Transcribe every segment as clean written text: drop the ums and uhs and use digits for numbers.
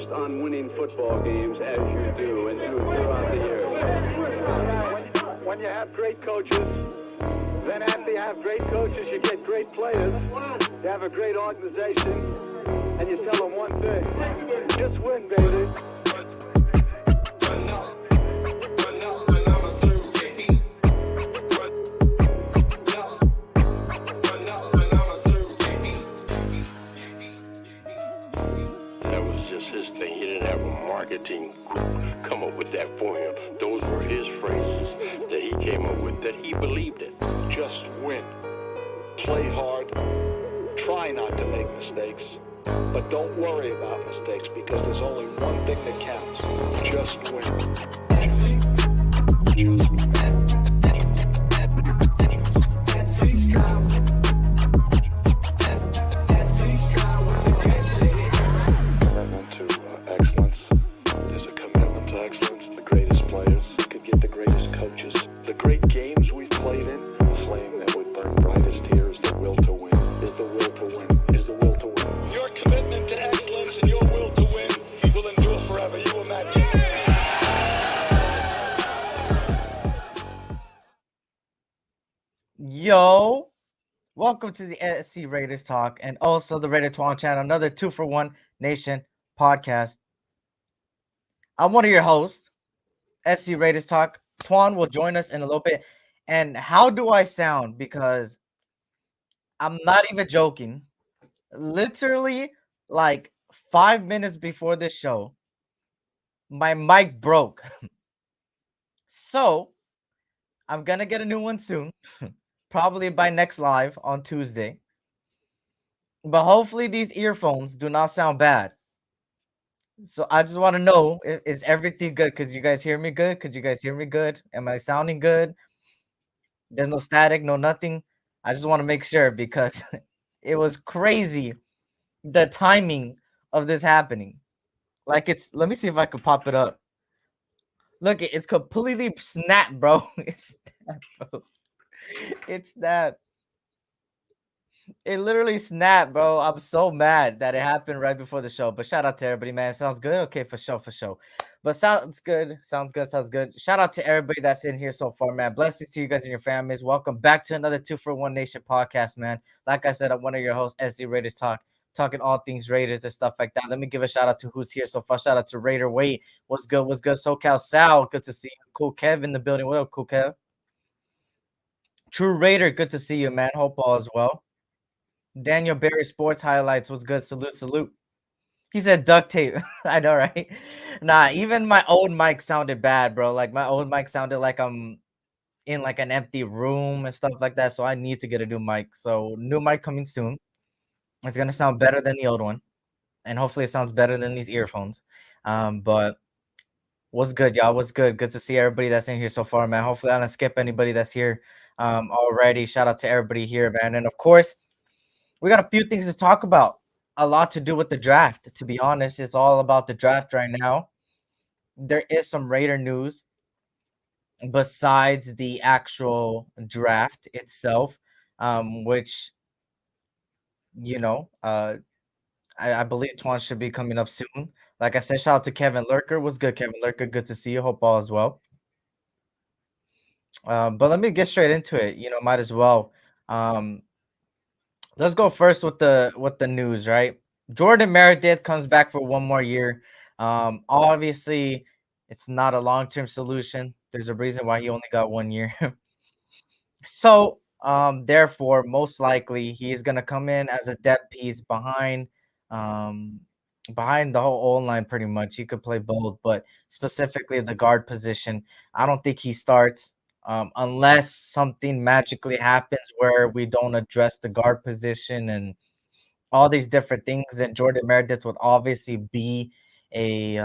focused on winning football games as you do and do throughout the year. When you have great coaches, then after you have great coaches, you get great players. You have a great organization, and you tell them one thing: just win, baby. Marketing come up with that for him. Those were his phrases that he came up with, that he believed in. Just win. Play hard. Try not to make mistakes. But don't worry about mistakes, because there's only one thing that counts. Just win. Commitment to excellence. There's a commitment to excellence. The greatest players could get the greatest coaches. The great games we've played in, the flame that would burn brightest here is the will to win. Is the will to win. Is the will to win. Your commitment to excellence and your will to win will endure forever. You imagine. Yo, welcome to the SC Raiders Talk and also the Raider Twuan channel, another 2-for-1 Nation podcast. I'm one of your hosts, SC Raiders Talk. Twuan will join us in a little bit. And how do I sound? Because I'm not even joking. Literally, like 5 minutes before this show, my mic broke. So, I'm going to get a new one soon. Probably by next live on Tuesday. But hopefully these earphones do not sound bad. So I just want to know, is everything good? Could you guys hear me good? Could you guys hear me good? Am I sounding good? There's no static, no nothing. I just want to make sure, because it was crazy the timing of this happening. Like, let me see if I could pop it up. Look, it's completely snapped, bro. It's snapped, bro. It's snapped. It literally snapped, bro. I'm so mad that it happened right before the show. But shout out to everybody, man. Sounds good? Okay, for sure, for sure. But sounds good. Sounds good. Sounds good. Shout out to everybody that's in here so far, man. Blessings to you guys and your families. Welcome back to another 2-for-1 Nation podcast, man. Like I said, I'm one of your hosts, SC Raiders Talk, talking all things Raiders and stuff like that. Let me give a shout out to who's here so far. Shout out to Raider Wait. What's good? What's good? SoCal Sal. Good to see you. Cool Kev in the building. What up, Cool Kev? True Raider. Good to see you, man. Hope all is well. Daniel Barry Sports Highlights was good. Salute, salute. He said duct tape. I know, right? Nah, even my old mic sounded bad, bro. Like, my old mic sounded like I'm in like an empty room and stuff like that. So I need to get a new mic. So new mic coming soon. It's gonna sound better than the old one, and hopefully it sounds better than these earphones. But what's good, y'all? What's good? Good to see everybody that's in here so far, man. Hopefully I don't skip anybody that's here already. Shout out to everybody here, man. And of course, we got a few things to talk about. A lot to do with the draft. To be honest, it's all about the draft right now. There is some Raider news besides the actual draft itself, which, you know, I believe Twuan should be coming up soon. Like I said, shout out to Kevin Lurker. What's good, Kevin Lurker? Good to see you. Hope all is well. But let me get straight into it. Might as well. Let's go first with the news, right? Jordan Meredith comes back for one more year. Obviously, it's not a long-term solution. There's a reason why he only got 1 year. So, therefore, most likely he is gonna come in as a depth piece behind the whole O-line pretty much. He could play both, but specifically the guard position. I don't think he starts. Unless something magically happens where we don't address the guard position and all these different things, then Jordan Meredith would obviously be a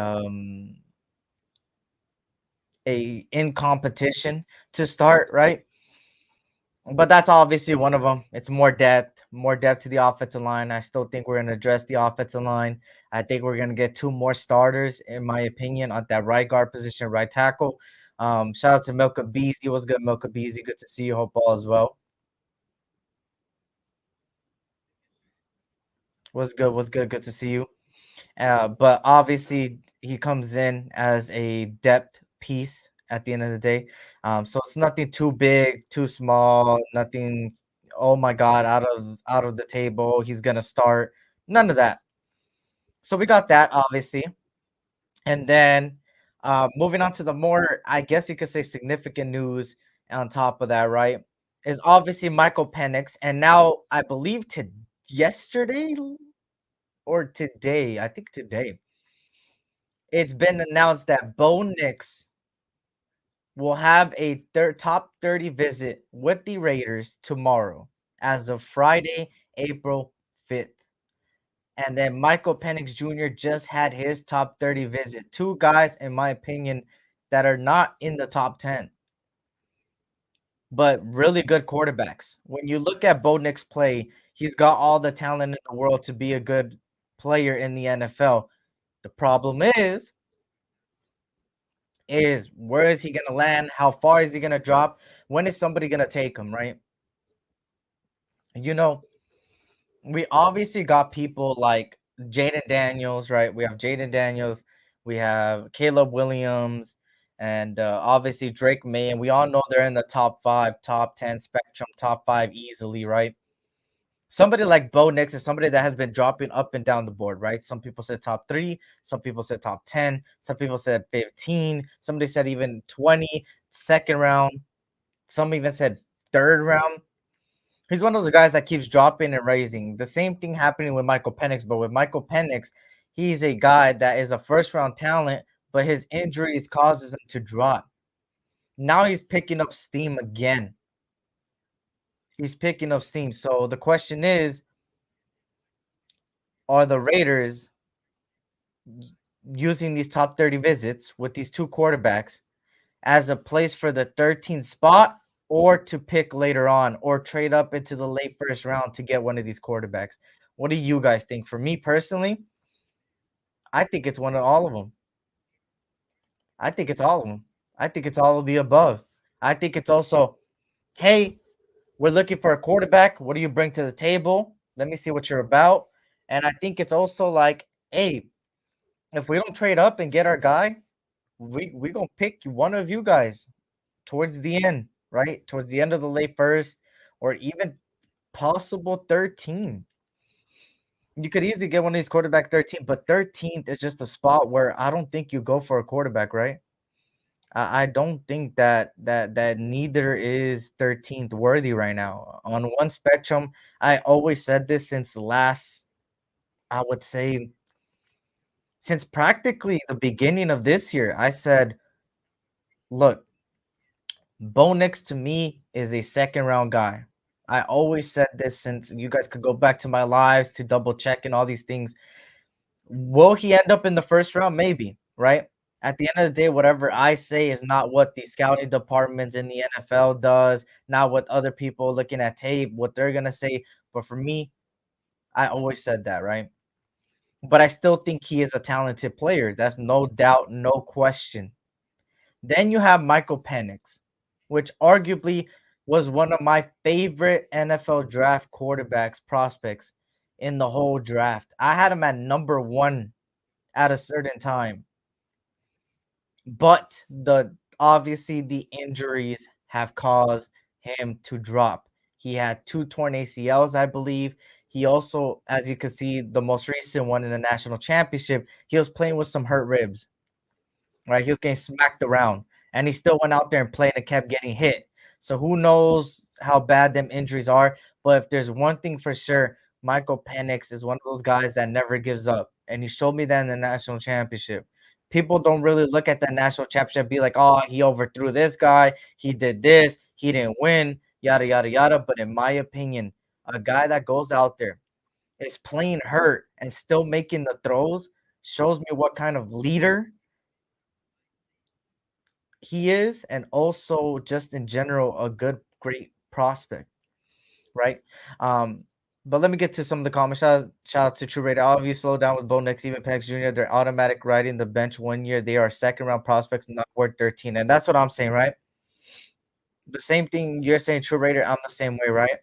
in competition to start, right? But that's obviously one of them. It's more depth to the offensive line. I still think we're going to address the offensive line. I think we're going to get 2 more starters, in my opinion, at that right guard position, right tackle. Shout out to Milka Beasley. What's good, Milka Beasley? Good to see you. Hope all as well. What's good? Good to see you. But obviously he comes in as a depth piece at the end of the day. So it's nothing too big, too small, nothing. Oh my God, out of the table, he's gonna start. None of that. So we got that obviously, and then moving on to the more, I guess you could say, significant news on top of that, right? Is obviously Michael Penix, and now I believe to yesterday or today, I think today, it's been announced that Bo Nix will have a top 30 visit with the Raiders tomorrow as of Friday, April 5th. And then Michael Penix Jr. just had his top 30 visit. Two guys, in my opinion, that are not in the top 10, but really good quarterbacks. When you look at Bo Nix play, he's got all the talent in the world to be a good player in the NFL. The problem is where is he going to land? How far is he going to drop? When is somebody going to take him, right? You know, we obviously got people like Jaden Daniels, right? We have Jaden Daniels, we have Caleb Williams, and obviously Drake May. And we all know they're in the top 5, top 10 spectrum, top 5 easily, right? Somebody like Bo Nix is somebody that has been dropping up and down the board, right? Some people said top 3, some people said top 10, some people said 15, somebody said even 20, second round, some even said third round. He's one of the guys that keeps dropping and raising. The same thing happening with Michael Penix, but with Michael Penix, he's a guy that is a first round talent, but his injuries causes him to drop. Now he's picking up steam again. He's picking up steam. So the question is, are the Raiders using these top 30 visits with these two quarterbacks as a place for the 13th spot, or to pick later on, or trade up into the late first round to get one of these quarterbacks? What do you guys think? For me personally, I think it's one of all of them. I think it's all of them. I think it's all of the above. I think it's also, hey, we're looking for a quarterback. What do you bring to the table? Let me see what you're about. And I think it's also like, hey, if we don't trade up and get our guy, we gonna pick one of you guys towards the end, right? Towards the end of the late first, or even possible 13. You could easily get one of these quarterback 13, but 13th is just a spot where I don't think you go for a quarterback, right? I don't think that neither is 13th worthy right now. On one spectrum, I always said this since last, I would say, since practically the beginning of this year. I said, look, Bo Nix to me is a second round guy. I always said this, since you guys could go back to my lives to double check and all these things. Will he end up in the first round? Maybe, right? At the end of the day, whatever I say is not what the scouting departments in the NFL does, not what other people looking at tape, what they're going to say. But for me, I always said that, right? But I still think he is a talented player. That's no doubt, no question. Then you have Michael Penix, which arguably was one of my favorite NFL draft quarterbacks prospects in the whole draft. I had him at number 1 at a certain time. But obviously the injuries have caused him to drop. He had 2 torn ACLs, I believe. He also, as you can see, the most recent one in the national championship, he was playing with some hurt ribs, right? He was getting smacked around, and he still went out there and played and kept getting hit. So who knows how bad them injuries are? But if there's one thing for sure, Michael Penix is one of those guys that never gives up, and he showed me that in the national championship. People don't really look at the national championship and be like, oh, he overthrew this guy, he did this, he didn't win, yada yada yada. But in my opinion, a guy that goes out there, is playing hurt, and still making the throws shows me what kind of leader he is, and also just in general a great prospect, right? But let me get to some of the comments. Shout out to True Raider. Obviously, slow down with Bo Nix, even Penix Jr. They're automatic riding the bench 1 year. They are second round prospects, not worth 13. And that's what I'm saying, right? The same thing you're saying, True Raider. I'm the same way, right?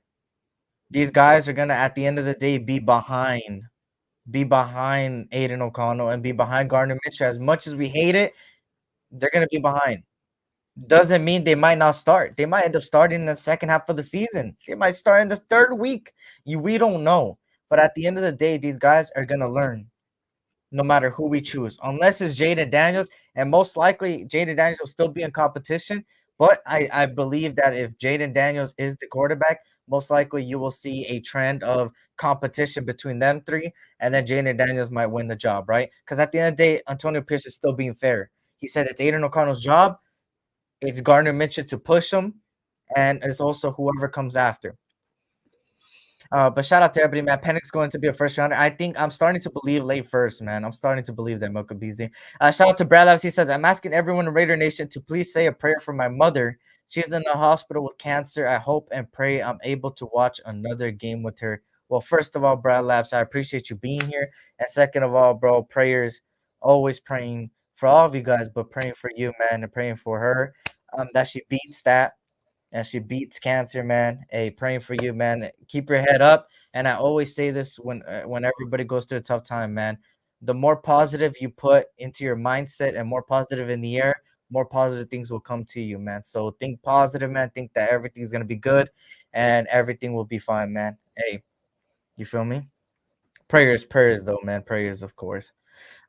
These guys are gonna, at the end of the day, be behind be behind Aiden O'Connell and be behind Gardner Mitchell. As much as we hate it, they're gonna be behind. Doesn't mean they might not start. They might end up starting in the second half of the season. They might start in the third week. We don't know. But at the end of the day, these guys are gonna learn no matter who we choose, unless it's Jaden Daniels, and most likely Jaden Daniels will still be in competition. But I believe that if Jaden Daniels is the quarterback, most likely you will see a trend of competition between them three, and then Jaden Daniels might win the job, right? Because at the end of the day, Antonio Pierce is still being fair. He said it's Aiden O'Connell's job, it's Gardner Mitchell to push him, and it's also whoever comes after. But shout out to everybody, man. Penix going to be a first rounder. I think I'm starting to believe late first, man. I'm starting to believe that Milka Beasley. Shout out to Brad Labs. He says, I'm asking everyone in Raider Nation to please say a prayer for my mother. She's in the hospital with cancer. I hope and pray I'm able to watch another game with her. Well, first of all, Brad Labs, I appreciate you being here. And second of all, bro, prayers, always praying for all of you guys, but praying for you, man, and praying for her that she beats that and she beats cancer, man. Hey, praying for you, man. Keep your head up. And I always say this when everybody goes through a tough time, man. The more positive you put into your mindset and more positive in the air, more positive things will come to you, man. So think positive, man. Think that everything's gonna be good and everything will be fine, man. Hey, you feel me? Prayers though, man. Prayers, of course.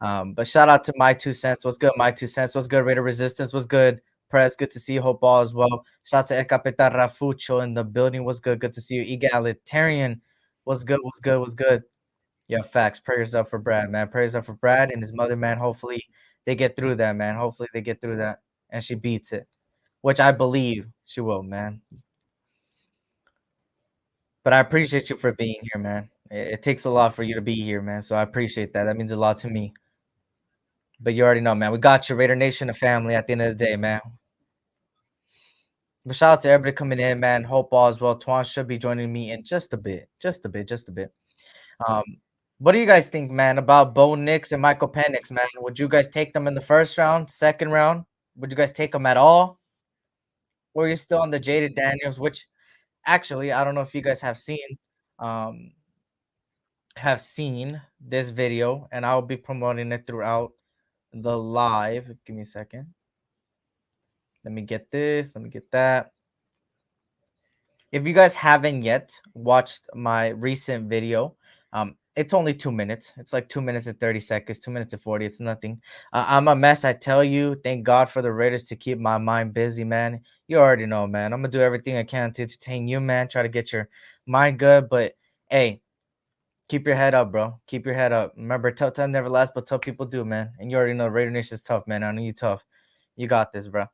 But shout out to my 2 cents. What's good, my 2 cents? What's good, Raider Resistance? What's good? Press, good to see you. Hope all as well. Shout out to Ekapeta Rafucho in the building. What's good? Good to see you. Egalitarian. What's good? What's good? What's good? Yeah, facts. Prayers up for Brad, man. Prayers up for Brad and his mother, man. Hopefully they get through that, man. Hopefully they get through that and she beats it, which I believe she will, man. But I appreciate you for being here, man. It takes a lot for you to be here, man. So I appreciate that. That means a lot to me. But you already know, man. We got you, Raider Nation, a family at the end of the day, man. But shout out to everybody coming in, man. Hope all is well. Twuan should be joining me in just a bit. Just a bit, just a bit. Um, what do you guys think, man, about Bo Nix and Michael Penix, man? Would you guys take them in the first round, second round? Would you guys take them at all? Or are you still on the Jaded Daniels, which actually I don't know if you guys um have seen this video, and I'll be promoting it throughout the live. Give me a second. Let me get this. Let me get that. If you guys haven't yet watched my recent video, it's only 2 minutes. It's like 2 minutes and 30 seconds, 2 minutes and 40. It's nothing. I'm a mess, I tell you. Thank God for the Raiders to keep my mind busy, man. You already know, man. I'm going to do everything I can to entertain you, man. Try to get your mind good. But, hey, keep your head up, bro. Keep your head up. Remember, tough time never lasts, but tough people do, man. And you already know Raider Nation is tough, man. I know you tough. You got this, bro.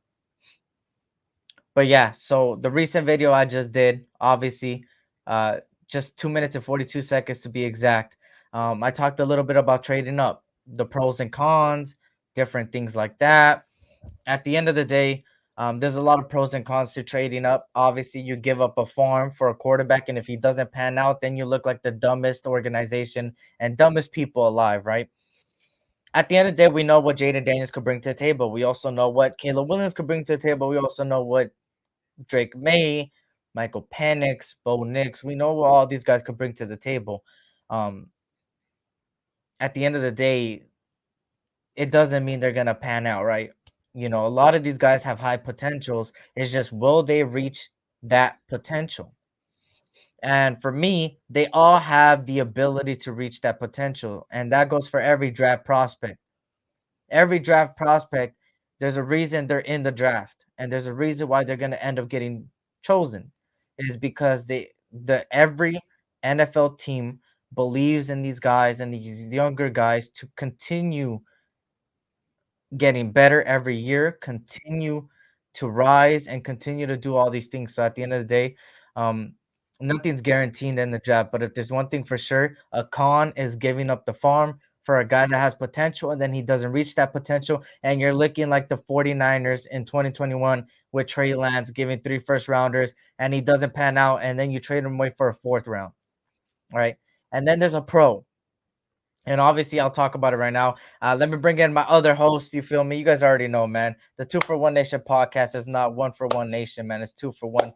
But yeah, so the recent video I just did, obviously, just 2 minutes and 42 seconds to be exact. I talked a little bit about trading up, the pros and cons, different things like that. At the end of the day, there's a lot of pros and cons to trading up. Obviously, you give up a farm for a quarterback, and if he doesn't pan out, then you look like the dumbest organization and dumbest people alive, right? At the end of the day, we know what Jaden Daniels could bring to the table. We also know what Caleb Williams could bring to the table. We also know what Drake May, Michael Penix, Bo Nix. We know what all these guys could bring to the table. At the end of the day, it doesn't mean they're gonna pan out, right? You know, a lot of these guys have high potentials. It's just will they reach that potential? And for me, they all have the ability to reach that potential, and that goes for every draft prospect. Every draft prospect, there's a reason they're in the draft, and there's a reason why they're going to end up getting chosen, is because every NFL team believes in these guys and these younger guys to continue getting better every year, continue to rise, and continue to do all these things. So at the end of the day, nothing's guaranteed in the draft. But if there's one thing for sure, a con is giving up the farm for a guy that has potential, and then he doesn't reach that potential. And you're looking like the 49ers in 2021 with Trey Lance giving 3 first rounders, and he doesn't pan out, and then you trade him away for a 4th round. All right. And then there's a pro. And obviously, I'll talk about it right now. Let me bring in my other host. You feel me? You guys already know, man. The 2 for 1 Nation podcast is not 1 for 1 Nation, man. It's 2 for 1.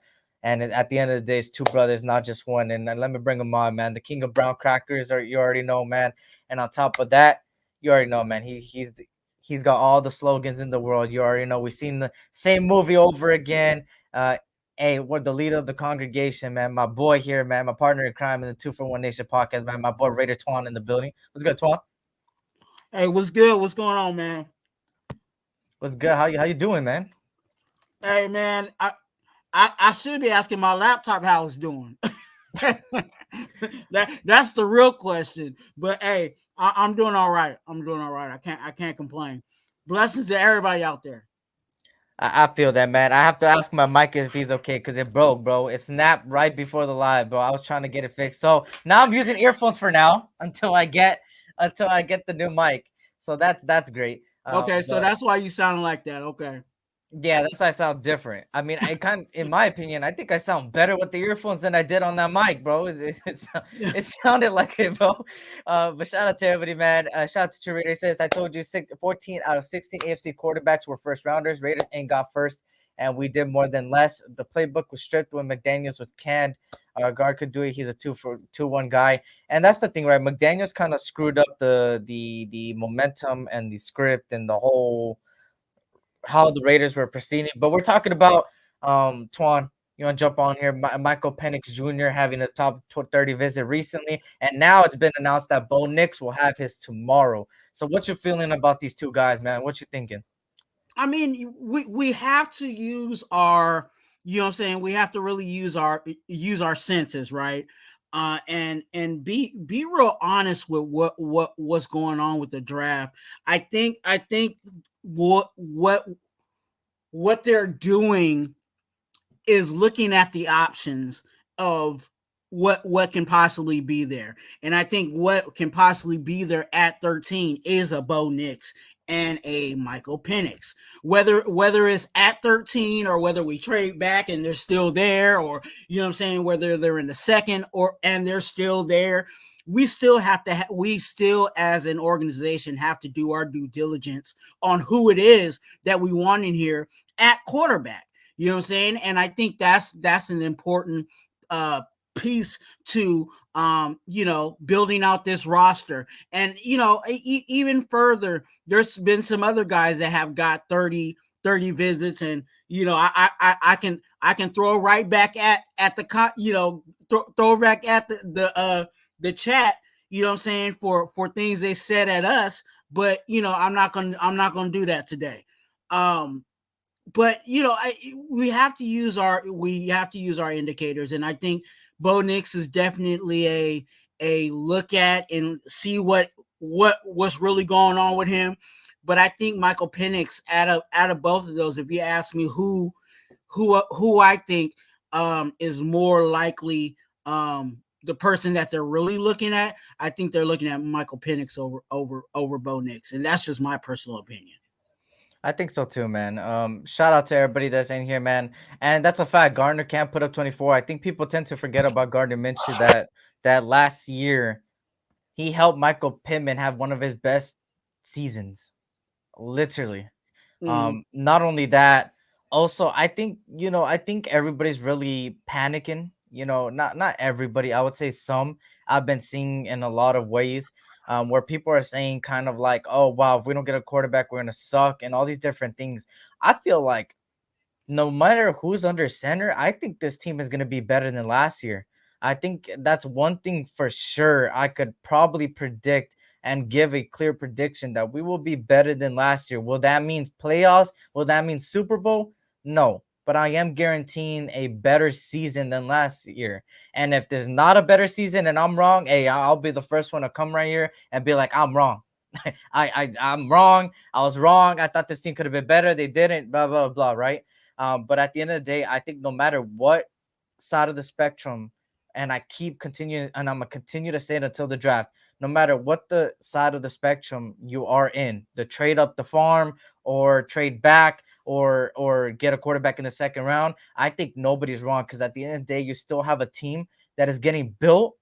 And at the end of the day, it's two brothers, not just one. And let me bring them on, man. The king of brown crackers, or you already know, man. And on top of that, you already know, man. He's got all the slogans in the world. You already know. We've seen the same movie over again. Hey, we're the leader of the congregation, man. My boy here, man. My partner in crime in the 2 for 1 Nation podcast, man. My boy Raider Twuan in the building. What's good, Twuan? Hey, what's good? What's going on, man? What's good? How you doing, man? Hey, man, I should be asking my laptop how it's doing. That's the real question. But hey, I'm doing all right. I'm doing all right. I can't complain. Blessings to everybody out there. I feel that, man. I have to ask my mic if he's okay because it broke, bro. It snapped right before the live, bro. I was trying to get it fixed. So now I'm using earphones for now until I get the new mic. So that's great. Okay, so But that's why you sound like that. Okay. yeah, that's why I sound different. I mean, in my opinion, I think I sound better with the earphones than I did on that mic, bro. It sounded like it, bro. But shout out to everybody, man. Shout out to True Raider. Says I told you 14 out of 16 AFC quarterbacks were first rounders. Raiders ain't got first, and we did more than less. The playbook was stripped when McDaniels was canned. Our guard could do it. He's a 2-for-1 guy, and that's the thing, right? McDaniels kind of screwed up the momentum and the script and the whole how the Raiders were proceeding. But we're talking about Twuan. You want to jump on here? Michael Penix Jr. having a top 30 visit recently, and now it's been announced that Bo Nix will have his tomorrow. So, what you feeling about these two guys, man? What you thinking? I mean, we have to use our, you know what I'm saying? We have to really use our senses, right? And be real honest with what's going on with the draft. I think what they're doing is looking at the options of what can possibly be there. And I think what can possibly be there at 13 is a Bo Nix and a Michael Penix. Whether it's at 13 or whether we trade back and they're still there, or you know what I'm saying, whether they're in the second and they're still there, we still have to we still as an organization have to do our due diligence on who it is that we want in here at quarterback. You know what I'm saying? And I think that's an important piece to building out this roster. And even further, there's been some other guys that have got 30 visits, and I can throw right back at the throw back at the chat, you know what I'm saying, for things they said at us, but I'm not gonna do that today. But we have to use our indicators, and I think Bo Nix is definitely a look at and see what's really going on with him. But I think Michael Penix, out of both of those, if you ask me who I think is more likely the person that they're really looking at, I think they're looking at Michael Penix over Bo Nix, and that's just my personal opinion. I think so too, man. Shout out to everybody that's in here, man. And that's a fact. Gardner can't put up 24. I think people tend to forget about Gardner Minshew that last year he helped Michael Pittman have one of his best seasons, literally. Not only that, also I think everybody's really panicking. Not everybody. I would say some. I've been seeing in a lot of ways. Where people are saying kind of like, oh, wow, if we don't get a quarterback, we're going to suck and all these different things. I feel like no matter who's under center, I think this team is going to be better than last year. I think that's one thing for sure I could probably predict and give a clear prediction that we will be better than last year. Will that mean playoffs? Will that mean Super Bowl? No. But I am guaranteeing a better season than last year. And if there's not a better season and I'm wrong, hey, I'll be the first one to come right here and be like, I'm wrong. I'm wrong. I was wrong. I thought this team could have been better. They didn't, blah, blah, blah, right? But at the end of the day, I think no matter what side of the spectrum, and I keep continuing, and I'm going to continue to say it until the draft, no matter what the side of the spectrum you are in, the trade up the farm or trade back, or get a quarterback in the second round, I think nobody's wrong, because at the end of the day, you still have a team that is getting built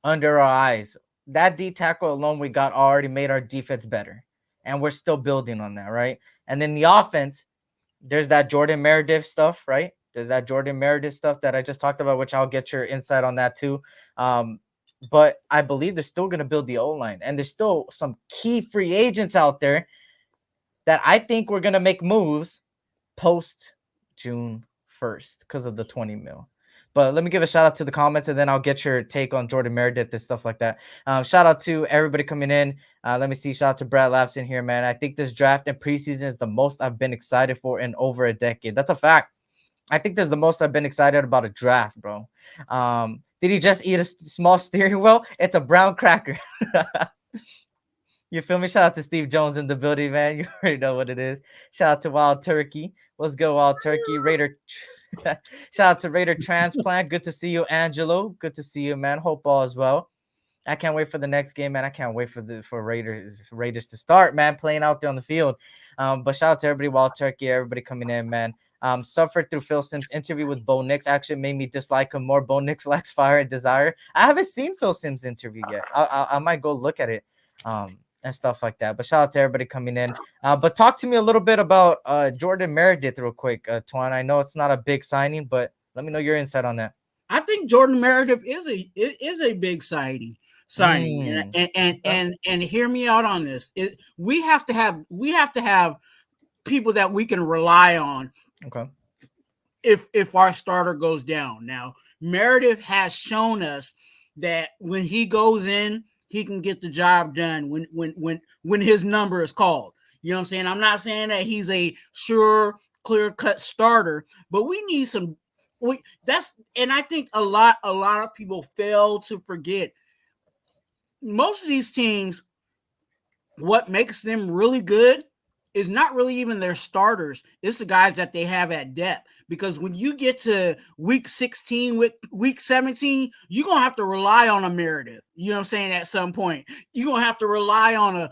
under our eyes. That D tackle alone we got already made our defense better, and we're still building on that, right? And then the offense, there's that Jordan Meredith stuff, right? There's that Jordan Meredith stuff that I just talked about, which I'll get your insight on that too. But I believe they're still going to build the O-line, and there's still some key free agents out there that I think we're going to make moves post June 1st because of the 20 mil. But let me give a shout out to the comments, and then I'll get your take on Jordan Meredith and stuff like that. Shout out to everybody coming in. Let me see. Shout out to Brad Laps in here, man. I think this draft and preseason is the most I've been excited for in over a decade. That's a fact. I think there's the most I've been excited about a draft, bro. Did he just eat a small steering wheel? It's a brown cracker. You feel me? Shout out to Steve Jones in the building, man. You already know what it is. Shout out to Wild Turkey. Let's go, Wild Turkey. Raider. Shout out to Raider Transplant. Good to see you, Angelo. Good to see you, man. Hope all is well. I can't wait for the next game, man. I can't wait for Raiders to start, man, playing out there on the field. But shout out to everybody, Wild Turkey, everybody coming in, man. Suffered through Phil Simms' interview with Bo Nix. Actually made me dislike him more. Bo Nix lacks fire and desire. I haven't seen Phil Simms' interview yet. I might go look at it. And stuff like that. But shout out to everybody coming in. But talk to me a little bit about Jordan Meredith real quick, Twuan. I know it's not a big signing, but let me know your insight on that. I think Jordan Meredith is a big signing. And hear me out on this. We have to have people that we can rely on. Okay. If our starter goes down. Now, Meredith has shown us that when he goes in, he can get the job done when his number is called. You know what I'm saying? I'm not saying that he's a sure, clear-cut starter, but we need some. And I think a lot of people fail to forget. Most of these teams, what makes them really good is not really even their starters. It's the guys that they have at depth. Because when you get to week 16, week 17, you're going to have to rely on a Meredith. You know what I'm saying? At some point, you're going to have to rely on a,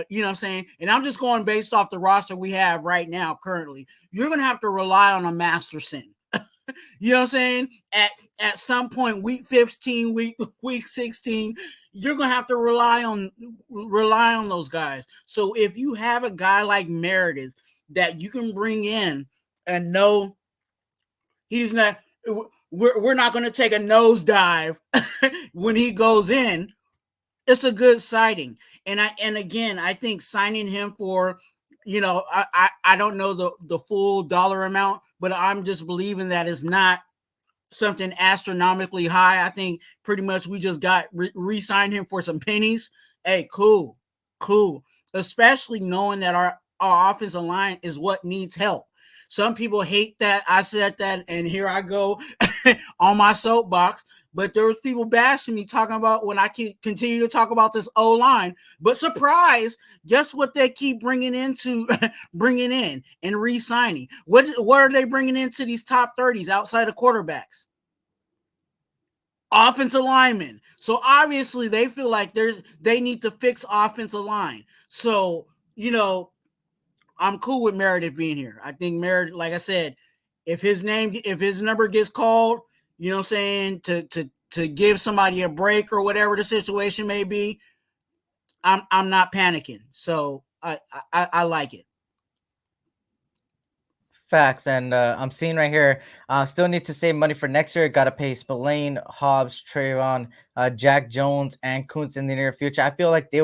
you know what I'm saying? And I'm just going based off the roster we have right now currently. You're going to have to rely on a Masterson. You know what I'm saying? At some point, week 15, week 16, you're gonna have to rely on those guys. So if you have a guy like Meredith that you can bring in and know he's not, we're not gonna take a nosedive when he goes in, it's a good sighting. And again, I think signing him for, I don't know the full dollar amount, but I'm just believing that it's not something astronomically high. I think pretty much we just got re-signed him for some pennies. Hey, cool. Especially knowing that our offensive line is what needs help. Some people hate that I said that, and here I go on my soapbox. But there was people bashing me talking about when I continue to talk about this O-line. But surprise, guess what they keep bringing in and re-signing? What are they bringing into these top 30s outside of quarterbacks? Offensive linemen. So obviously they feel like they need to fix offensive line. So, I'm cool with Meredith being here. I think Meredith, like I said, if his number gets called, you know what I'm saying, to give somebody a break or whatever the situation may be, I'm not panicking. So I like it. Facts. And I'm seeing right here, still need to save money for next year. Got to pay Spillane, Hobbs, Trayvon, Jack Jones, and Kuntz in the near future. I feel like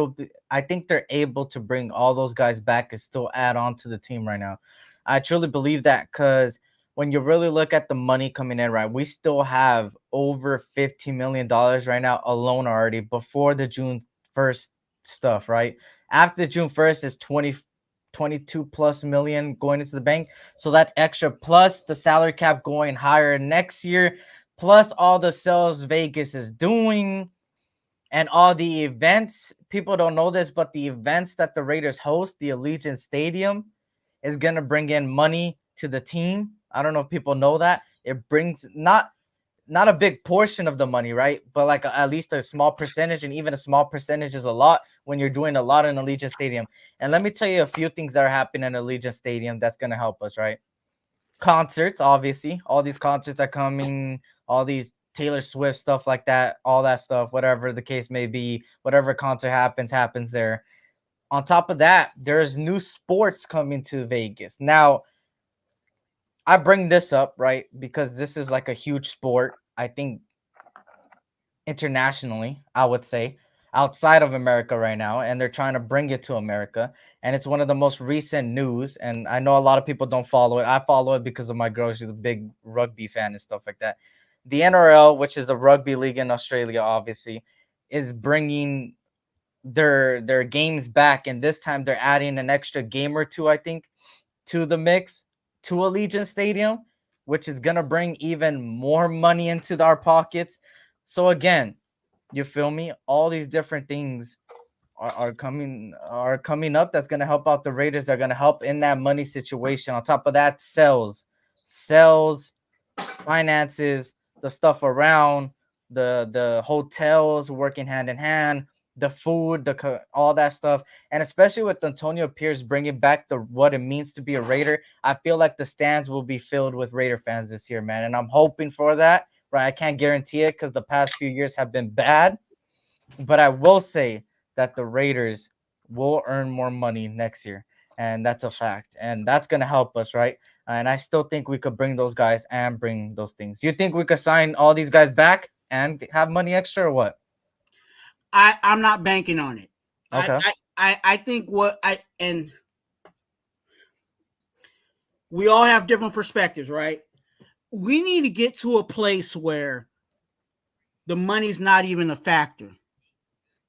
I think they're able to bring all those guys back and still add on to the team right now. I truly believe that, because when you really look at the money coming in, right, we still have over $15 million right now alone already before the June 1st stuff, right? After June 1st is 22 plus million going into the bank. So that's extra, plus the salary cap going higher next year, plus all the sales Vegas is doing and all the events. People don't know this, but the events that the Raiders host, the Allegiant Stadium, is going to bring in money to the team. I don't know if people know that. It brings not a big portion of the money, right? But like at least a small percentage, and even a small percentage is a lot when you're doing a lot in Allegiant Stadium. And let me tell you a few things that are happening in Allegiant Stadium that's going to help us, right? Concerts, obviously. All these concerts are coming, all these Taylor Swift stuff like that, all that stuff, whatever the case may be, whatever concert happens there. On top of that, there's new sports coming to Vegas. Now, I bring this up, right, because this is like a huge sport. I think internationally, I would say, outside of America right now, and they're trying to bring it to America. And it's one of the most recent news. And I know a lot of people don't follow it. I follow it because of my girl. She's a big rugby fan and stuff like that. The NRL, which is a rugby league in Australia, obviously, is bringing their games back, and this time they're adding an extra game or two, I think, to the mix, to Allegiant Stadium, which is gonna bring even more money into our pockets. So again, you feel me? All these different things are coming up that's gonna help out the Raiders. They're gonna help in that money situation. On top of that, sales, finances, the stuff around the hotels working hand in hand, the food, all that stuff, and especially with Antonio Pierce bringing back the what it means to be a Raider, I feel like the stands will be filled with Raider fans this year, man, and I'm hoping for that. Right, I can't guarantee it because the past few years have been bad, but I will say that the Raiders will earn more money next year, and that's a fact, and that's gonna help us, right? And I still think we could bring those guys and bring those things. You think we could sign all these guys back and have money extra, or what? I'm not banking on it. Okay. I think what I and we all have different perspectives, right? We need to get to a place where the money's not even a factor.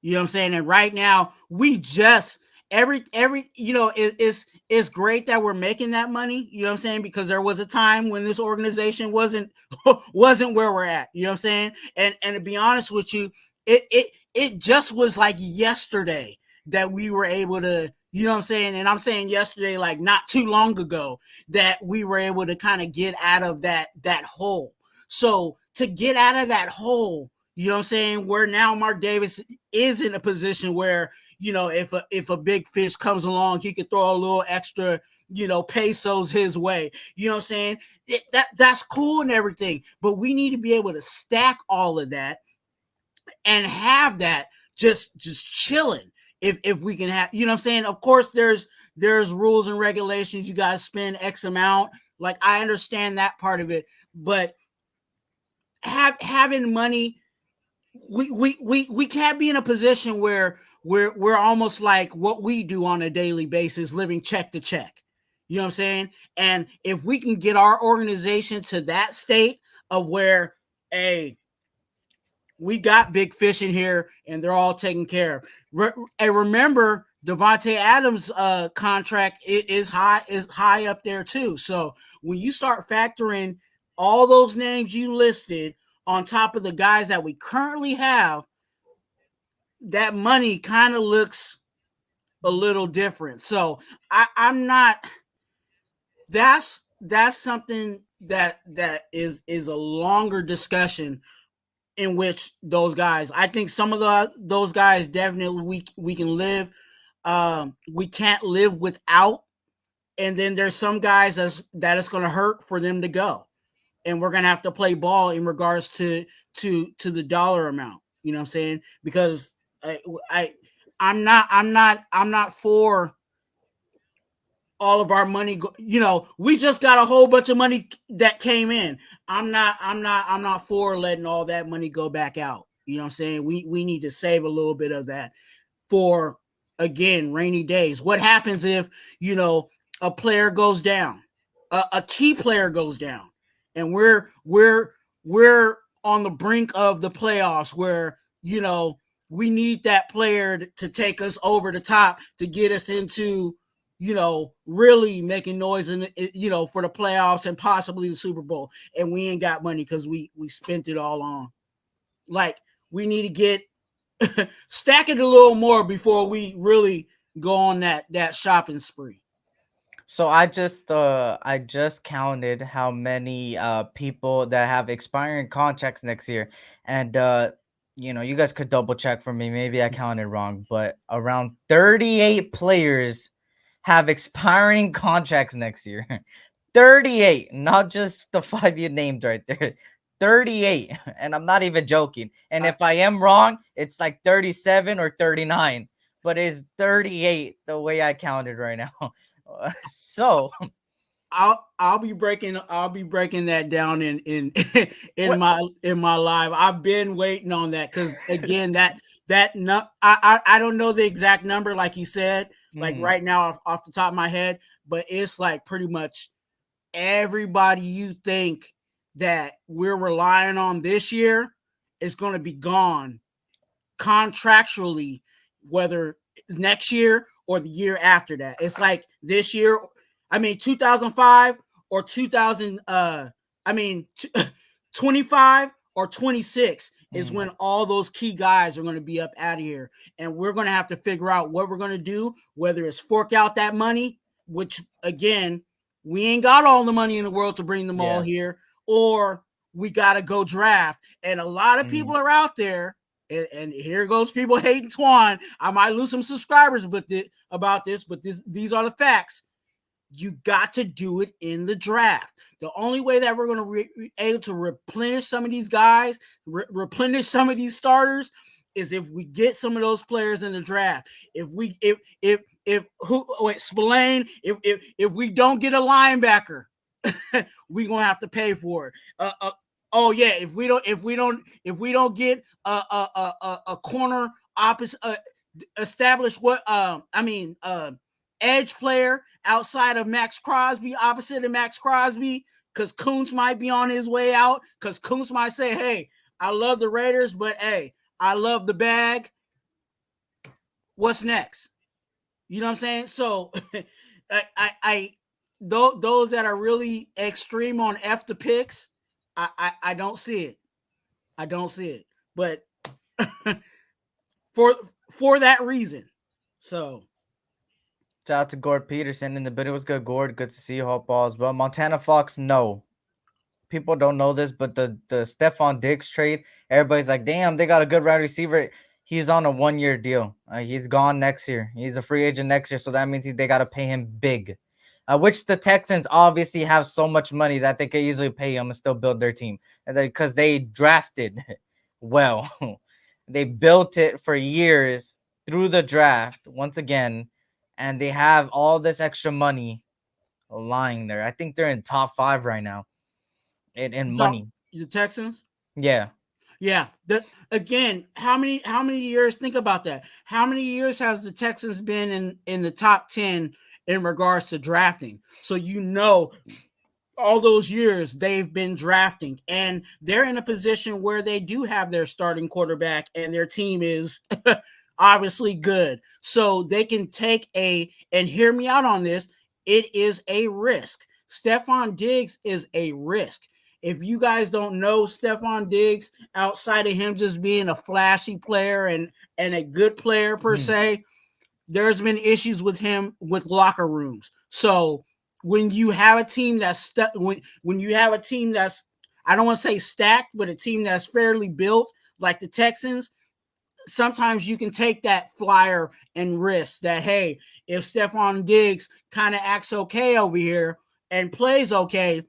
You know what I'm saying? And right now, we just every it's great that we're making that money. You know what I'm saying? Because there was a time when this organization wasn't where we're at. You know what I'm saying? And to be honest with you, it just was like yesterday that we were able to. You know what I'm saying? And I'm saying yesterday, like not too long ago, that we were able to kind of get out of that hole. So to get out of that hole, you know what I'm saying, where now Mark Davis is in a position where, if a big fish comes along, he could throw a little extra, pesos his way. You know what I'm saying? That's cool and everything, but we need to be able to stack all of that and have that just chilling. If we can have, you know what I'm saying? Of course, there's rules and regulations. You guys spend X amount. Like, I understand that part of it, but having money, we can't be in a position where we're almost like what we do on a daily basis, living check to check. You know what I'm saying? And if we can get our organization to that state of where, hey, we got big fish in here and they're all taken care of. And remember, Devontae Adams' contract is high up there too. So when you start factoring all those names you listed on top of the guys that we currently have, that money kind of looks a little different. So I'm not. That's something that is a longer discussion, in which those guys, I think some of those guys definitely we can live. We can't live without, and then there's some guys that it's going to hurt for them to go, and we're going to have to play ball in regards to the dollar amount. You know what I'm saying? Because I'm not for all of our money. We just got a whole bunch of money that came in. I'm not for letting all that money go back out. You know what I'm saying? We need to save a little bit of that for, again, rainy days. What happens if, a player goes down, a key player goes down, and we're on the brink of the playoffs where, we need that player to take us over the top to get us into, really making noise in, for the playoffs and possibly the Super Bowl. And we ain't got money because we spent it all on. Like, we need to get stack it a little more before we really go on that shopping spree. So I just counted how many people that have expiring contracts next year, and you guys could double check for me. Maybe I counted wrong, but around 38 players have expiring contracts next year. 38, not just the 5 you named right there. 38, and I'm not even joking. And if I am wrong, it's like 37 or 39, but it's 38 the way I counted right now. So I'll be breaking that down in in What? my live. I've been waiting on that because again I don't know the exact number like you said like Mm, right now off the top of my head, but it's like pretty much everybody you think that we're relying on this year is going to be gone contractually, whether next year or the year after that. It's like this year, 2005 or 2000 25 or 26 is mm. when all those key guys are going to be up out of here, and we're going to have to figure out what we're going to do, whether it's fork out that money, which again, we ain't got all the money in the world to bring them all Yeah. here, or we got to go draft. And a lot of people are out there, and here goes people hating Twuan. I might lose some subscribers about this, but these are the facts. You got to do it in the draft. The only way that we're going to be able to replenish some of these guys, replenish some of these starters, is if we get some of those players in the draft. Spillane, if we don't get a linebacker, we're gonna have to pay for it. Oh yeah, if we don't get a corner opposite established edge player outside of Max Crosby, opposite of Max Crosby, because Kuntz might be on his way out, because Kuntz might say, hey, I love the Raiders, but hey, I love the bag. What's next? You know what I'm saying? So those that are really extreme on F the picks, I don't see it. I don't see it. But for that reason. So Shout out to Gord Peterson in the bit. It was good, Gord. Good to see you, Hope Balls. Well, Montana Fox, no. People don't know this, but the Stephon Diggs trade, everybody's like, damn, they got a good wide receiver. He's on a 1-year deal. He's gone next year. He's a free agent next year, so that means they got to pay him big. Which the Texans obviously have so much money that they could easily pay him and still build their team. And because they drafted well. They built it for years through the draft once again, and they have all this extra money lying there. I think they're in top 5 right now in money. The Texans? Yeah. Yeah. Again, how many years? Think about that. How many years has the Texans been in the top 10 in regards to drafting? So all those years they've been drafting, and they're in a position where they do have their starting quarterback, and their team is obviously good. So they can take and hear me out on this, it is a risk. Stephon Diggs is a risk. If you guys don't know Stephon Diggs, outside of him just being a flashy player and a good player per se, there's been issues with him with locker rooms. So when you have a team that's when you have a team that's, I don't want to say stacked, but a team that's fairly built like the Texans, sometimes you can take that flyer and risk that, hey, if Stephon Diggs kind of acts okay over here and plays okay,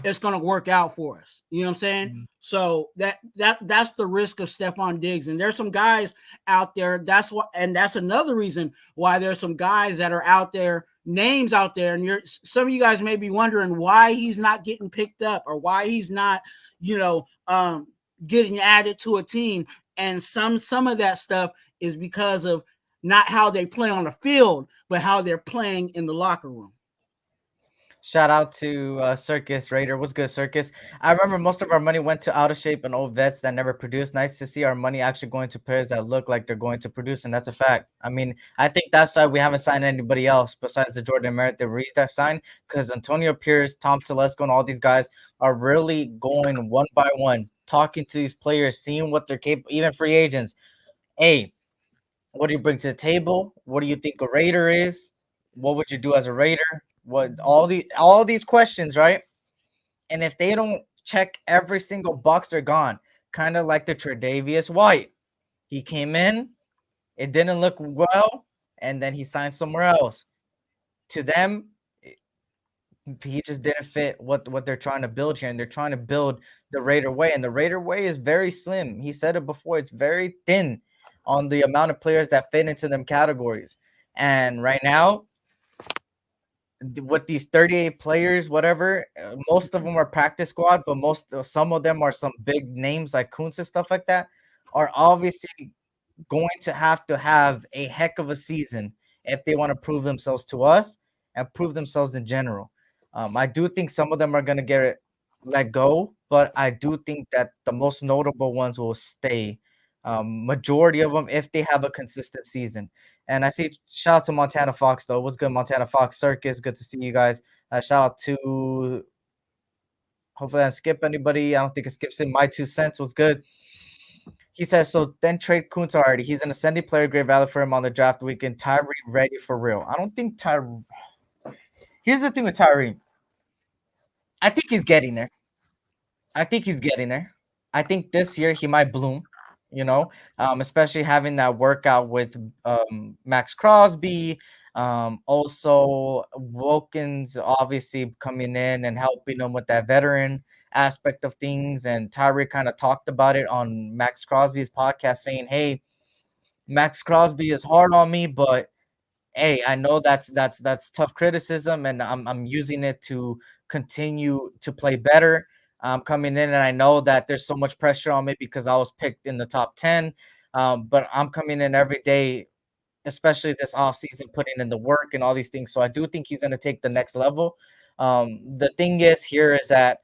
it's going to work out for us. You know what I'm saying? Mm-hmm. So that's the risk of Stephon Diggs. And there's some guys out there. That's another reason why there's some guys that are out there, names out there. And some of you guys may be wondering why he's not getting picked up or why he's not, getting added to a team. And some of that stuff is because of not how they play on the field, but how they're playing in the locker room. Shout out to Circus Raider. What's good, Circus? I remember most of our money went to out of shape and old vets that never produced. Nice to see our money actually going to players that look like they're going to produce, and that's a fact. I mean, I think that's why we haven't signed anybody else besides the Jordan Merritt that Reese that signed, because Antonio Pierce, Tom Telesco, and all these guys are really going one by one, talking to these players, seeing what they're capable, even free agents. Hey, what do you bring to the table? What do you think a Raider is? What would you do as a Raider? What all these questions, right? And if they don't check every single box, they're gone. Kind of like the Tre'Davious White. He came in, it didn't look well, and then he signed somewhere else. To them, he just didn't fit what they're trying to build here, and they're trying to build the Raider way, and the Raider way is very slim. He said it before; it's very thin on the amount of players that fit into them categories. And right now, with these 38 players, whatever, most of them are practice squad, but some of them are some big names like Kuntz and stuff like that, are obviously going to have a heck of a season if they want to prove themselves to us and prove themselves in general. I do think some of them are going to get let go, but I do think that the most notable ones will stay. Majority of them, if they have a consistent season. And I see, shout out to Montana Fox though. What's good, Montana Fox Circus? Good to see you guys. Shout out to, hopefully I didn't skip anybody. I don't think it skips in. My 2 cents was good. He says, so then trade Kuntz already. He's an ascending player, great value for him on the draft weekend. Tyree ready for real. I don't think Tyree. Here's the thing with Tyree. I think he's getting there. I think this year he might bloom, especially having that workout with Max Crosby. Also, Wilkins obviously coming in and helping him with that veteran aspect of things. And Tyree kind of talked about it on Max Crosby's podcast, saying, "Hey, Max Crosby is hard on me, but hey, I know that's tough criticism, and I'm using it to continue to play better. I'm coming in, and I know that there's so much pressure on me because I was picked in the top 10, but I'm coming in every day, especially this offseason, putting in the work and all these things. So I do think he's going to take the next level. The thing is here is that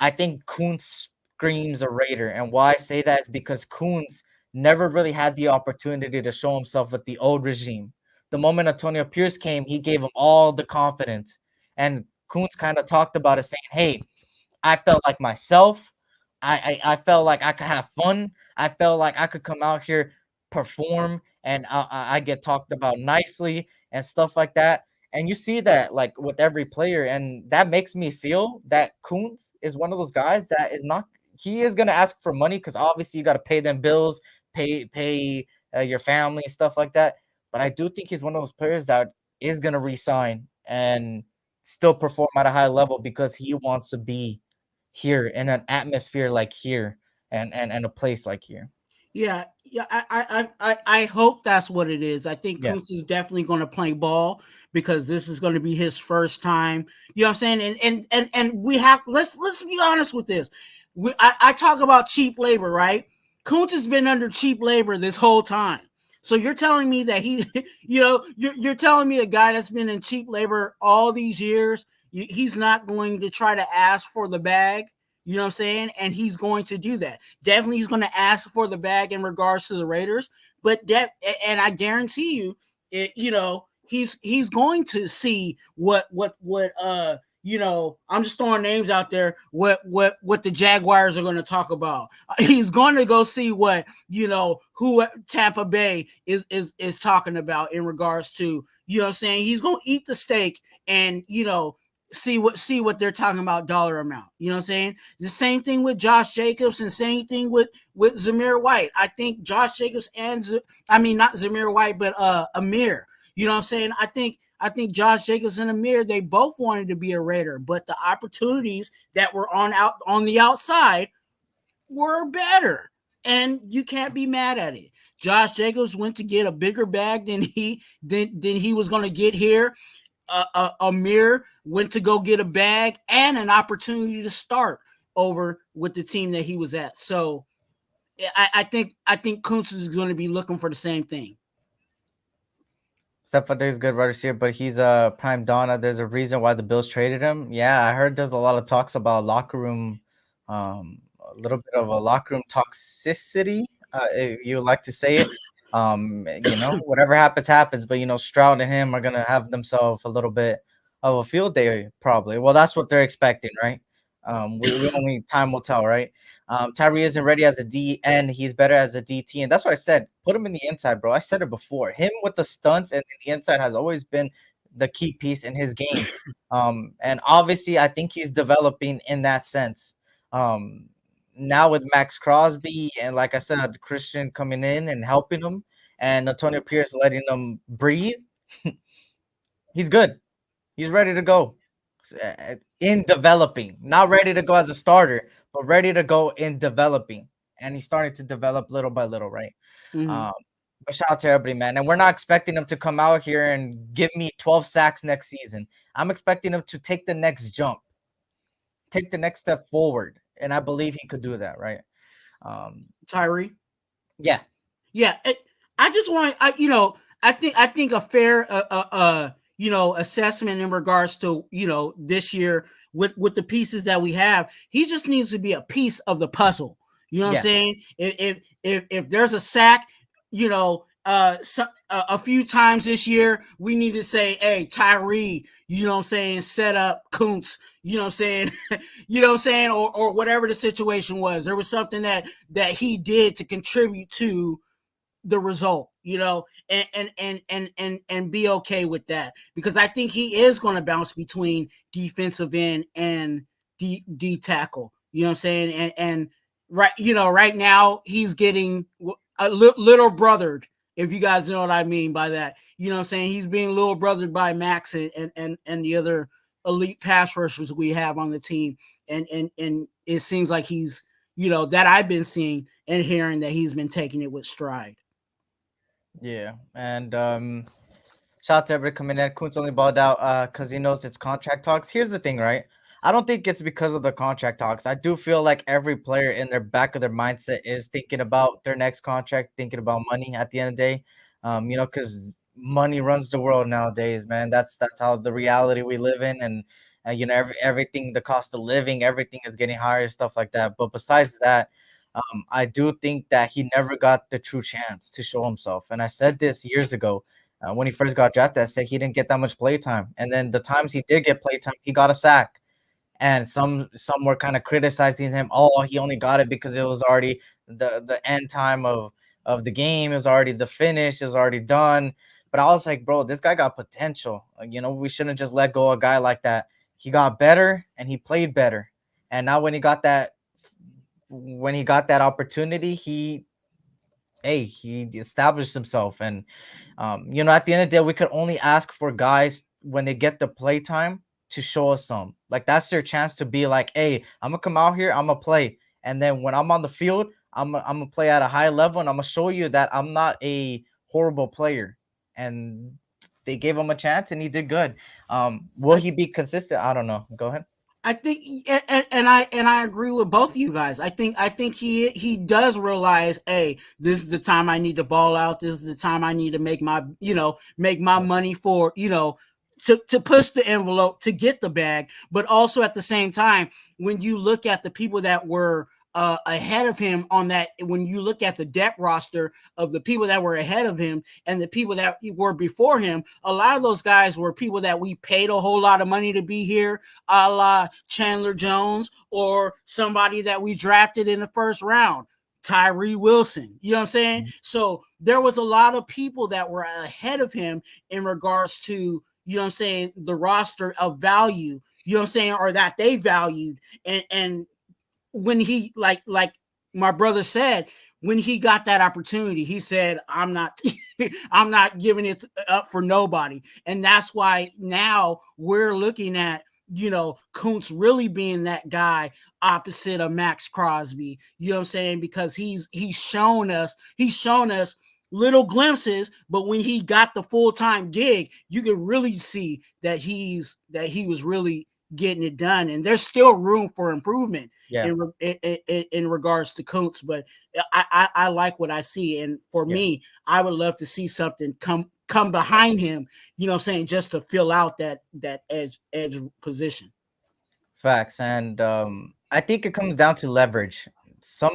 I think Kuntz screams a Raider. And why I say that is because Kuntz never really had the opportunity to show himself with the old regime. The moment Antonio Pierce came, he gave him all the confidence. And Kuntz kind of talked about it, saying, hey, I felt like myself. I felt like I could have fun. I felt like I could come out here, perform, and I get talked about nicely and stuff like that. And you see that like with every player, and that makes me feel that Kuntz is one of those guys that is not. He is gonna ask for money because obviously you got to pay them bills, pay your family, stuff like that. But I do think he's one of those players that is gonna resign and still perform at a high level because he wants to be here in an atmosphere like here and a place like here. Yeah. I hope that's what it is. I think Yeah. Kuntz is definitely going to play ball because this is going to be his first time. You know what I'm saying? And we have let's be honest with this. I talk about cheap labor, right? Kuntz has been under cheap labor this whole time. So you're telling me that you're telling me a guy that's been in cheap labor all these years, he's not going to try to ask for the bag. You know what I'm saying? And he's going to do that. Definitely he's going to ask for the bag in regards to the Raiders. And I guarantee you, he's going to see what I'm just throwing names out there, what the Jaguars are going to talk about. He's going to go see what, who Tampa Bay is talking about in regards to, you know what I'm saying? He's going to eat the steak and, see what they're talking about dollar amount. You know what I'm saying? The same thing with Josh Jacobs and same thing with Zamir White. I think Josh Jacobs and not Zamir White, but Amir. You know what I'm saying? I think Josh Jacobs and Amir, they both wanted to be a Raider, but the opportunities that were on the outside were better. And you can't be mad at it. Josh Jacobs went to get a bigger bag than he was going to get here. Amir went to go get a bag and an opportunity to start over with the team that he was at. So I think Kuntz is going to be looking for the same thing. Stephon Diggs good runners here, but he's a prime Donna. There's a reason why the Bills traded him. Yeah, I heard there's a lot of talks about locker room, a little bit of a locker room toxicity, if you like to say it. Whatever happens. But Stroud and him are gonna have themselves a little bit of a field day, probably. Well, that's what they're expecting, right? We only time will tell, right? Tyree isn't ready as a DN. He's better as a DT, and that's why I said put him in the inside, bro. I said it before. Him with the stunts and the inside has always been the key piece in his game. And obviously, I think he's developing in that sense. Now with Max Crosby and, like I said, Christian coming in and helping him, and Antonio Pierce letting him breathe, he's good. He's ready to go in developing. Not ready to go as a starter, but ready to go in developing. And he's starting to develop little by little, right? Mm-hmm. But shout out to everybody, man. And we're not expecting him to come out here and give me 12 sacks next season. I'm expecting him to take the next jump, take the next step forward. And I believe he could do that, right? Tyree. Yeah. Yeah, I just want I think a fair assessment in regards to this year with the pieces that we have. He just needs to be a piece of the puzzle. You know what I'm Yes. saying? If there's a sack, a few times this year, we need to say, hey, Tyree, you know what I'm saying, set up Kuntz, you know what I'm saying, or whatever the situation was. There was something that he did to contribute to the result, and be okay with that, because I think he is going to bounce between defensive end and D tackle. You know what I'm saying? And right now he's getting a little brothered. If you guys know what I mean by that, you know what I'm saying? He's being little brothered by Max and the other elite pass rushers we have on the team, and it seems like he's that I've been seeing and hearing that he's been taking it with stride. Yeah. And shout out to everybody coming in. Kuntz only balled out because he knows it's contract talks. Here's the thing, right? I don't think it's because of the contract talks. I do feel like every player in their back of their mindset is thinking about their next contract, thinking about money at the end of the day. Because money runs the world nowadays, man. That's how the reality we live in, and everything, the cost of living, everything is getting higher, stuff like that. But besides that, I do think that he never got the true chance to show himself. And I said this years ago when he first got drafted. I said he didn't get that much play time, and then the times he did get play time, he got a sack. And some were kind of criticizing him. Oh, he only got it because it was already the end time of the game. It was already the finish. It was already done. But I was like, bro, this guy got potential. We shouldn't just let go of a guy like that. He got better and he played better. And now when he got that opportunity, he established himself. And at the end of the day, we could only ask for guys when they get the play time to show us some. Like, that's their chance to be like, hey, I'm gonna come out here, I'm gonna play, and then when I'm on the field, I'm gonna play at a high level, and I'm gonna show you that I'm not a horrible player. And they gave him a chance, and he did good. Will he be consistent? I don't know. Go ahead. I think, and I agree with both of you guys. I think he does realize, hey, this is the time I need to ball out. This is the time I need to make my money for to push the envelope to get the bag. But also at the same time, when you look at the people that were ahead of him on that, when you look at the depth roster of the people that were ahead of him and the people that were before him, a lot of those guys were people that we paid a whole lot of money to be here, a la Chandler Jones, or somebody that we drafted in the first round, Tyree Wilson. You know what I'm saying? Mm-hmm. So there was a lot of people that were ahead of him in regards to, the roster of value, or that they valued. And when he, like my brother said, when he got that opportunity, he said, I'm not giving it up for nobody. And that's why now we're looking at, Kuntz really being that guy opposite of Max Crosby, you know what I'm saying? Because he's shown us little glimpses, but when he got the full-time gig, you could really see that he was really getting it done. And there's still room for improvement in regards to Kuntz, but I like what I see. And for me, I would love to see something come behind him, just to fill out that edge position. Facts. And I think it comes down to leverage.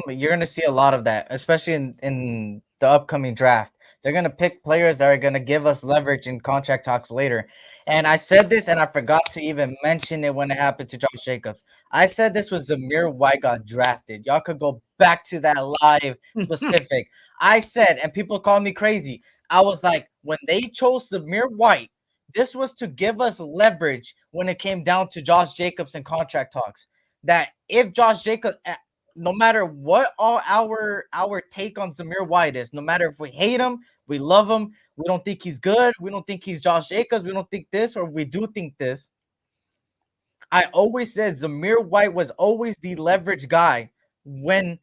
You're going to see a lot of that, especially in the upcoming draft. They're going to pick players that are going to give us leverage in contract talks later. And I said this, and I forgot to even mention it when it happened to Josh Jacobs. I said this was Zamir White got drafted. Y'all could go back to that live specific. I said, and people call me crazy, I was like, when they chose Zamir White, this was to give us leverage when it came down to Josh Jacobs and contract talks. That if Josh Jacobs, no matter what all our take on Zamir White is, no matter if we hate him, we love him, we don't think he's good, we don't think he's Josh Jacobs, we don't think this, or we do think this. I always said Zamir White was always the leverage guy when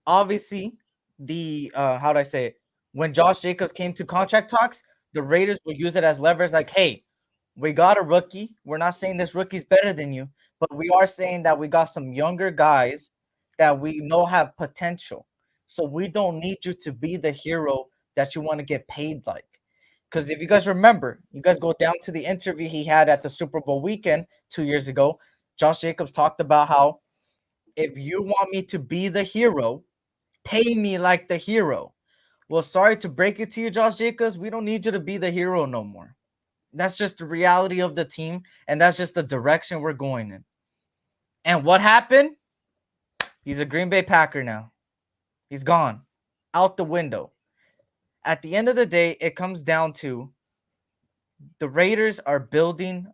obviously the how do I say it? When Josh Jacobs came to contract talks, the Raiders would use it as leverage, like, hey, we got a rookie. We're not saying this rookie's better than you, but we are saying that we got some younger guys that we know have potential. So we don't need you to be the hero that you want to get paid like. Because if you guys remember, you guys go down to the interview he had at the Super Bowl weekend 2 years ago. Josh Jacobs talked about how if you want me to be the hero, pay me like the hero. Well, sorry to break it to you, Josh Jacobs. We don't need you to be the hero no more. That's just the reality of the team, and that's just the direction we're going in. And what happened? He's a Green Bay Packer now. He's gone. Out the window. At the end of the day, it comes down to the Raiders are building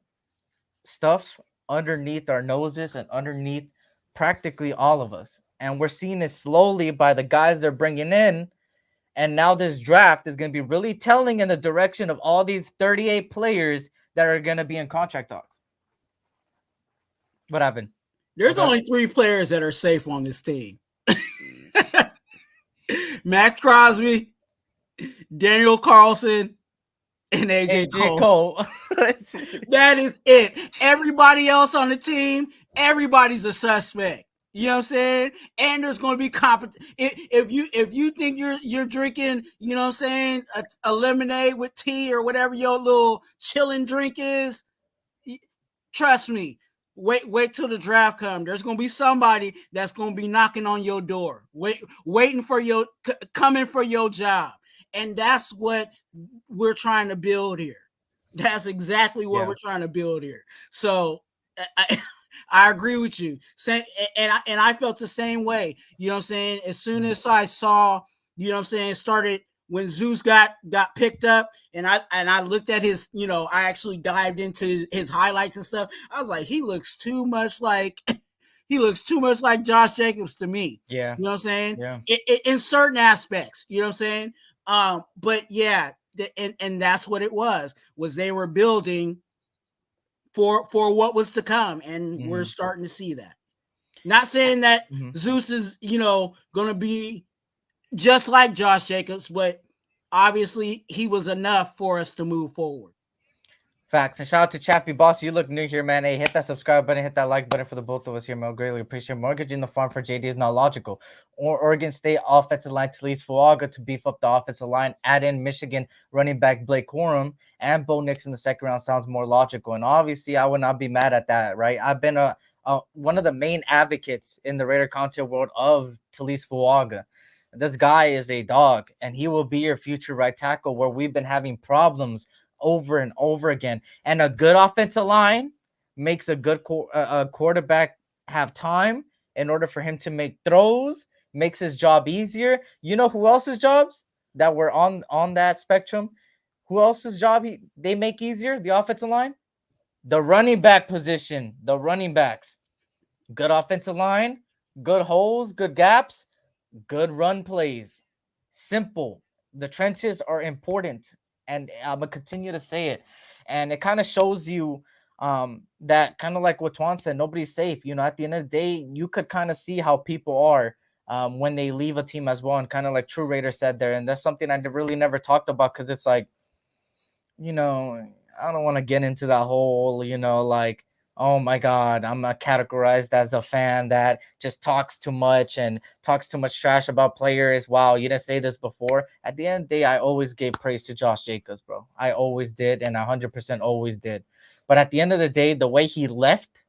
stuff underneath our noses and underneath practically all of us. And we're seeing it slowly by the guys they're bringing in. And now this draft is going to be really telling in the direction of all these 38 players that are going to be in contract talks. What happened? There's only 3 players that are safe on this team. Max Crosby, Daniel Carlson, and AJ Cole. That is it. Everybody else on the team, everybody's a suspect. You know what I'm saying? And there's going to be competition. If you think you're drinking, you know what I'm saying, a lemonade with tea or whatever your little chilling drink is, trust me. Wait till the draft comes. There's going to be somebody that's going to be knocking on your door, waiting for coming for your job. And that's what we're trying to build here. That's exactly what we're trying to build here. So I agree with you. And I felt the same way. You know what I'm saying? As soon as I saw, you know what I'm saying, started when Zeus got picked up, and I looked at his, you know, I actually dived into his highlights and stuff. I was like, he looks too much like Josh Jacobs to me. Yeah. You know what I'm saying? Yeah. In certain aspects, you know what I'm saying? But yeah, and that's what it was they were building for what was to come, and we're starting to see that. Not saying that Zeus is, you know, going to be just like Josh Jacobs, but obviously he was enough for us to move forward. Facts. And shout out to Chappie Boss. You look new here, man. Hey, hit that subscribe button, hit that like button for the both of us here, man. Greatly appreciate it. Mortgaging the farm for JD is not logical. Or Oregon State offensive line Talise Fuaga to beef up the offensive line. Add in Michigan running back Blake Corum and Bo Nix in the second round sounds more logical. And obviously, I would not be mad at that, right? I've been one of the main advocates in the Raider content world of Talise Fuaga. This guy is a dog, and he will be your future right tackle where we've been having problems over and over again. And a good offensive line makes a good quarterback have time in order for him to make throws, makes his job easier. You know who else's jobs that were on that spectrum? Who else's job they make easier? The offensive line? The running back position, the running backs. Good offensive line, good holes, good gaps, good run plays. Simple. The trenches are important. And I'm going to continue to say it. And it kind of shows you that kind of like what Twuan said, nobody's safe. You know, at the end of the day, you could kind of see how people are when they leave a team as well. And kind of like True Raider said there. And that's something I really never talked about because it's like, you know, I don't want to get into that whole, you know, like, oh my God, I'm categorized as a fan that just talks too much and talks too much trash about players. Wow, you didn't say this before. At the end of the day, I always gave praise to Josh Jacobs, bro. I always did, and 100% always did. But at the end of the day, the way he left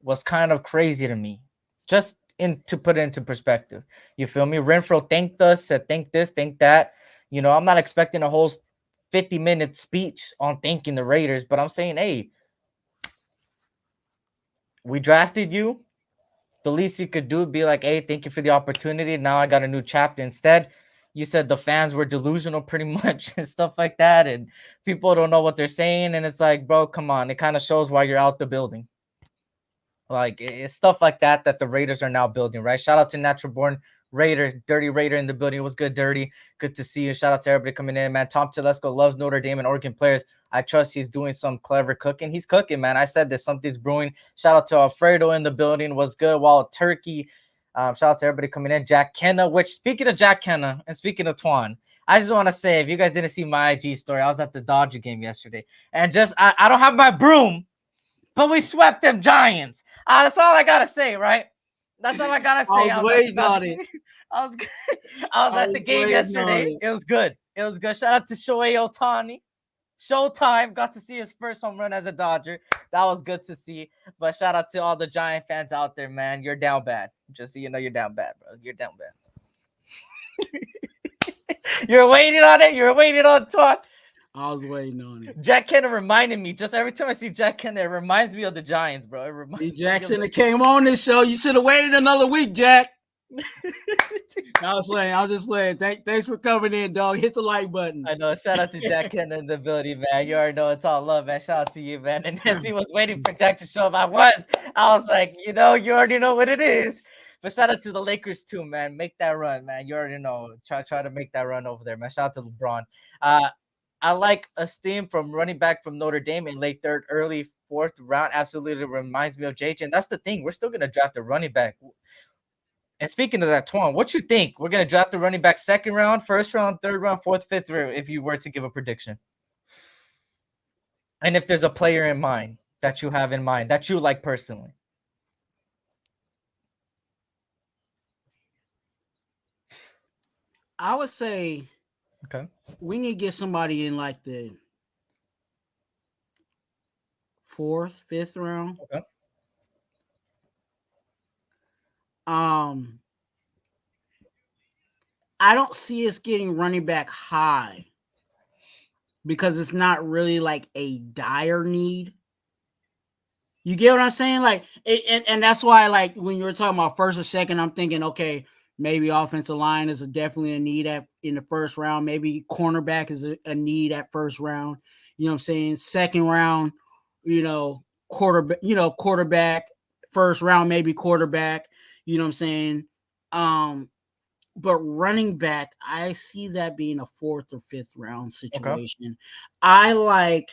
was kind of crazy to me. Just to put it into perspective. You feel me? Renfro thanked us, said thank this, thank that. You know, I'm not expecting a whole 50-minute speech on thanking the Raiders, but I'm saying, hey, we drafted you. The least you could do would be like, hey, thank you for the opportunity. Now I got a new chapter. Instead, you said the fans were delusional pretty much and stuff like that. And people don't know what they're saying. And it's like, bro, come on. It kind of shows why you're out the building. Like, it's stuff like that the Raiders are now building, right? Shout out to Natural Born Raider, Dirty Raider in the building. It was good, Dirty. Good to see you. Shout out to everybody coming in, man. Tom Telesco loves Notre Dame and Oregon players. I trust he's doing some clever cooking. He's cooking, man. I said that something's brewing. Shout out to Alfredo in the building. Was good. Wild Turkey. Shout out to everybody coming in. Jack Kenna, which speaking of Jack Kenna and speaking of Twuan, I just want to say, if you guys didn't see my IG story, I was at the Dodger game yesterday. And I don't have my broom, but we swept them Giants. That's all I got to say, right? That's all I got to say. I was waiting on it. I was at the game yesterday. It was good. It was good. Shout out to Shohei Ohtani. Showtime. Got to see his first home run as a Dodger. That was good to see. But shout out to all the Giant fans out there, man. You're down bad. Just so you know, you're down bad, bro. You're down bad. You're waiting on it. You're waiting on Twuan. I was waiting on it. Jack Kenna reminded me. Just every time I see Jack Kenna, it reminds me of the Giants, bro. It reminds Jackson that came on this show. You should have waited another week, Jack. I was just saying. Thanks for coming in, dog. Hit the like button. I know. Shout out to Jack Kenna in the building, man. You already know it's all love, man. Shout out to you, man. And as he was waiting for Jack to show up, I was like, you already know what it is. But shout out to the Lakers too, man. Make that run, man. You already know. Try to make that run over there, man. Shout out to LeBron. I like Esteem from running back from Notre Dame in late third, early fourth round. Absolutely reminds me of JJ. And that's the thing. We're still gonna draft a running back. And speaking of that, Twuan, what you think? We're going to draft the running back second round, first round, third round, fourth, fifth round, if you were to give a prediction. And if there's a player in mind that you have in mind, that you like personally. I would say we need to get somebody in like the fourth, fifth round. Okay. I don't see us getting running back high because it's not really like a dire need. You get what I'm saying? Like, and that's why, like, when you were talking about first or second, I'm thinking, okay, maybe offensive line is definitely a need in the first round. Maybe cornerback is a need at first round. You know what I'm saying? Second round, quarterback. First round, maybe quarterback. You know what I'm saying? But running back, I see that being a fourth or fifth round situation. Okay. I like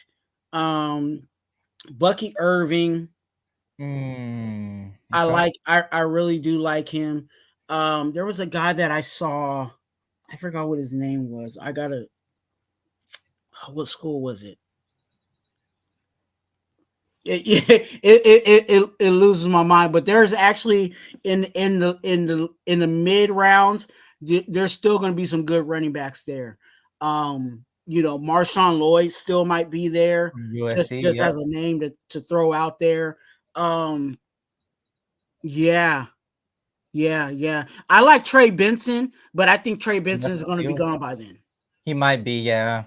Bucky Irving. Okay. I really do like him. There was a guy that I saw. I forgot what his name was. What school was it? It loses my mind, but there's actually in the mid rounds, there's still going to be some good running backs there. Marshawn Lloyd still might be there, USC, just as a name to throw out there. Yeah. I like Trey Benson, but I think Trey Benson is going to be gone by then. He might be, yeah.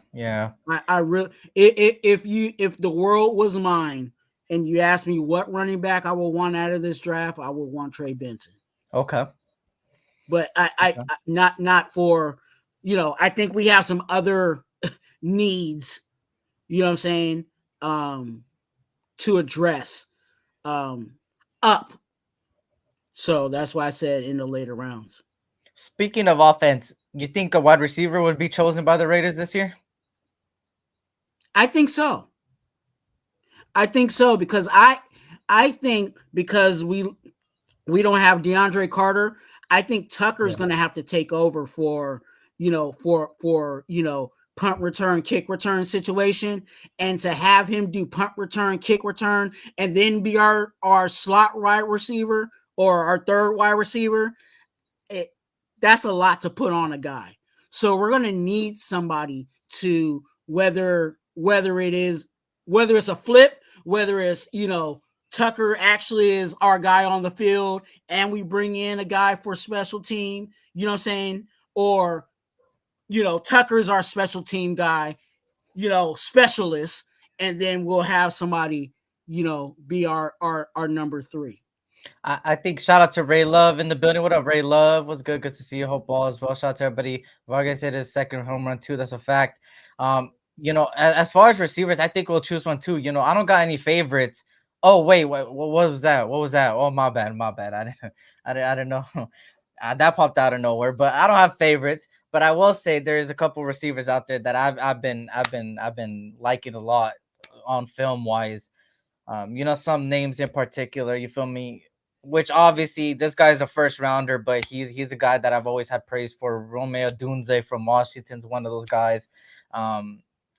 I really, if the world was mine. And you asked me what running back I would want out of this draft, I would want Trey Benson. Okay. But I not for, I think we have some other needs, you know what I'm saying, to address up. So that's why I said in the later rounds. Speaking of offense, you think a wide receiver would be chosen by the Raiders this year? I think so. Because I think because we don't have DeAndre Carter, I think Tucker's going to have to take over for punt return, kick return situation, and to have him do punt return, kick return, and then be our slot wide receiver or our third wide receiver. That's a lot to put on a guy. So we're going to need somebody to whether it's a flip, whether it's, Tucker actually is our guy on the field and we bring in a guy for special team, you know what I'm saying? Or, Tucker's our special team guy, specialist, and then we'll have somebody, be our number 3. I think shout out to Ray Love in the building. What up, Ray Love? What's good? Good to see you. Hope all as well. Shout out to everybody. Vargas hit his second home run too. That's a fact. As far as receivers, I think we'll choose one too. I don't got any favorites. Oh wait, what was that? What was that? Oh, my bad. I didn't know. That popped out of nowhere. But I don't have favorites. But I will say there's a couple receivers out there that I've been liking a lot on film wise. Some names in particular. You feel me? which obviously this guy's a first rounder, but he's a guy that I've always had praise for. Romeo Dunze from Washington's one of those guys.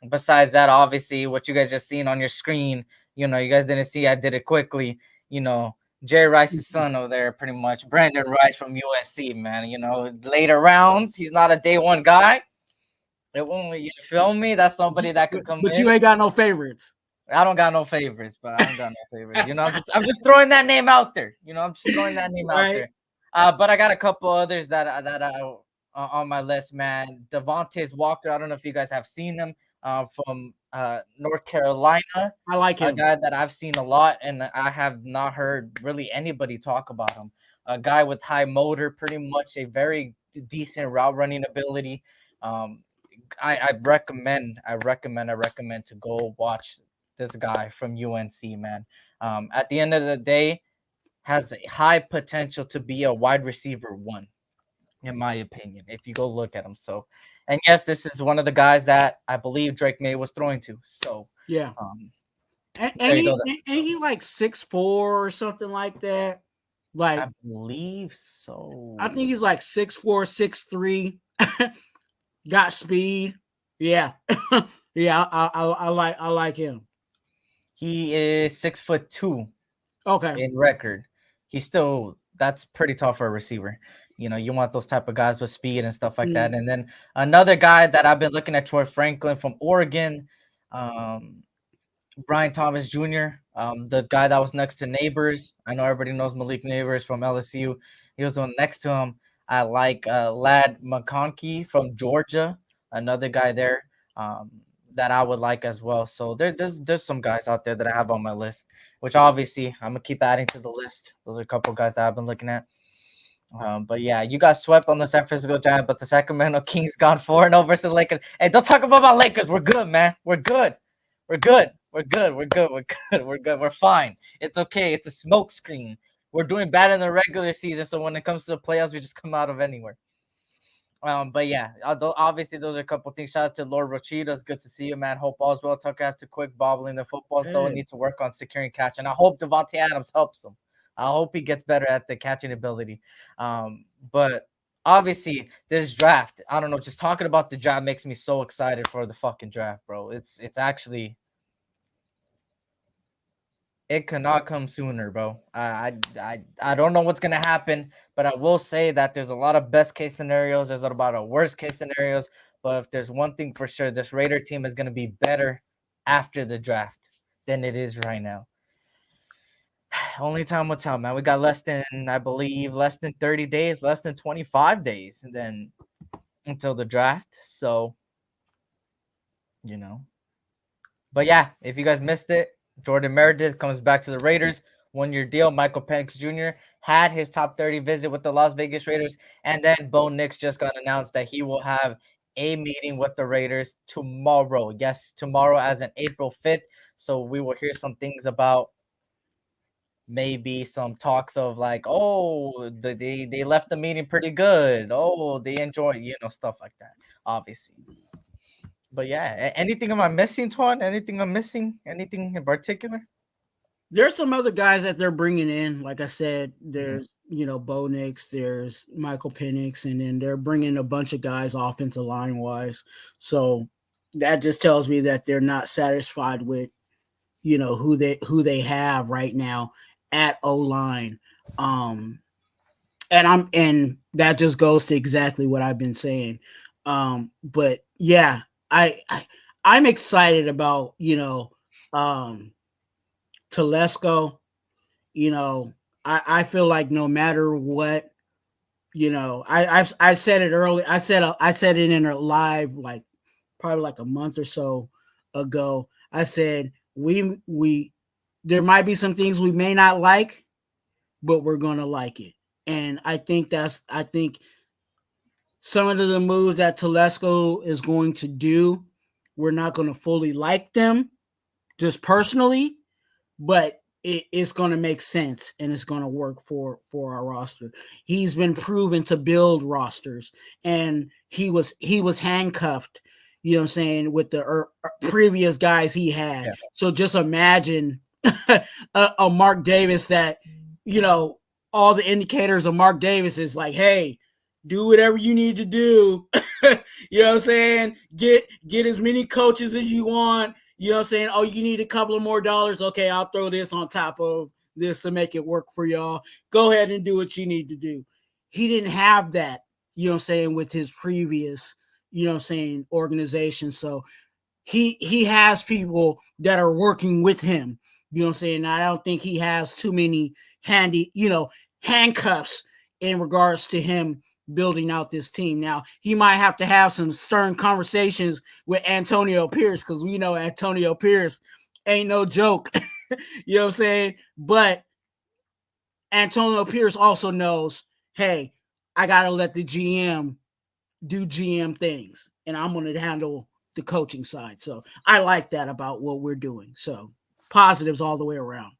Besides that, obviously, what you guys just seen on your screen, you guys didn't see. I did it quickly. Jerry Rice's son over there, pretty much. Brandon Rice from USC, man. Later rounds. He's not a day one guy. It won't. You feel me? That's somebody that could come But in. you ain't got no favorites. I don't got no favorites, but I don't got no favorites. I'm just throwing that name out there. I'm just throwing that name out there. But I got a couple others that I on my list, man. Devontae Walker. I don't know if you guys have seen him. From North Carolina. I like him. A guy that I've seen a lot, and I have not heard really anybody talk about him. A guy with high motor, pretty much a very decent route running ability. I recommend to go watch this guy from UNC, man. At the end of the day, has a high potential to be a wide receiver one, in my opinion, if you go look at him. So, and yes, this is one of the guys that I believe Drake May was throwing to. So yeah, and he like 6'4" or something like that. Like I believe so. I think he's like 6'4", 6'3". Got speed. Yeah, yeah. I like him. He is 6'2". Okay. In record, that's pretty tough for a receiver. You want those type of guys with speed and stuff like that. And then another guy that I've been looking at, Troy Franklin from Oregon, Brian Thomas Jr., the guy that was next to Neighbors. I know everybody knows Malik Neighbors from LSU. He was the one next to him. I like Lad McConkey from Georgia, another guy there that I would like as well. So there's some guys out there that I have on my list, which obviously I'm gonna keep adding to the list. Those are a couple guys that I've been looking at. But yeah, you got swept on the San Francisco Giants, but the Sacramento Kings gone 4-0 versus the Lakers. Hey, don't talk about my Lakers. We're good, man. We're good. We're fine. It's okay. It's a smoke screen. We're doing bad in the regular season, so when it comes to the playoffs, we just come out of anywhere. But yeah, obviously those are a couple things. Shout out to Lord Rochita. It's good to see you, man. Hope all's well. Tucker has to quick bobbling the footballs, though. He needs to work on securing catch, and I hope Devontae Adams helps him. I hope he gets better at the catching ability. But obviously this draft, I don't know, just talking about the draft makes me so excited for the fucking draft, bro. It's actually, it cannot come sooner, bro. I don't know what's gonna happen, but I will say that there's a lot of best case scenarios. There's a lot of worst case scenarios. But if there's one thing for sure, this Raider team is gonna be better after the draft than it is right now. Only time will tell, man. We got less than 30 days, less than 25 days, and then until the draft. So, But yeah, if you guys missed it, Jordan Meredith comes back to the Raiders. 1-year deal. Michael Penix Jr. had his top 30 visit with the Las Vegas Raiders. And then Bo Nix just got announced that he will have a meeting with the Raiders tomorrow. Yes, tomorrow as in April 5th. So we will hear some things about maybe some talks of like, oh, they left the meeting pretty good. Oh, they enjoy, stuff like that, obviously. But yeah, anything am I missing, Twuan? Anything I'm missing? Anything in particular? There's some other guys that they're bringing in. Like I said, there's, Bo Nix, there's Michael Penix, and then they're bringing a bunch of guys offensive line wise. So that just tells me that they're not satisfied with, who they have right now at O-line. And that just goes to exactly what I've been saying. But yeah, I'm excited about, Telesco. I feel like no matter what, I said it early. I said it in a live, like probably like a month or so ago. I said, there might be some things we may not like, but we're going to like it. And I think some of the moves that Telesco is going to do, we're not going to fully like them just personally, but it's going to make sense and it's going to work for our roster. He's been proven to build rosters, and he was handcuffed, you know what I'm saying, with the previous guys he had. Yeah. So just imagine a Mark Davis that, all the indicators of Mark Davis is like, hey, do whatever you need to do. You know what I'm saying? Get as many coaches as you want. You know what I'm saying? Oh, you need a couple of more dollars. Okay, I'll throw this on top of this to make it work for y'all. Go ahead and do what you need to do. He didn't have that, you know what I'm saying, with his previous, you know what I'm saying, organization. So he has people that are working with him. You know what I'm saying? I don't think he has too many handcuffs in regards to him building out this team. Now, he might have to have some stern conversations with Antonio Pierce, because we know Antonio Pierce ain't no joke. You know what I'm saying? But Antonio Pierce also knows, hey, I got to let the GM do GM things, and I'm going to handle the coaching side. So I like that about what we're doing. So positives all the way around.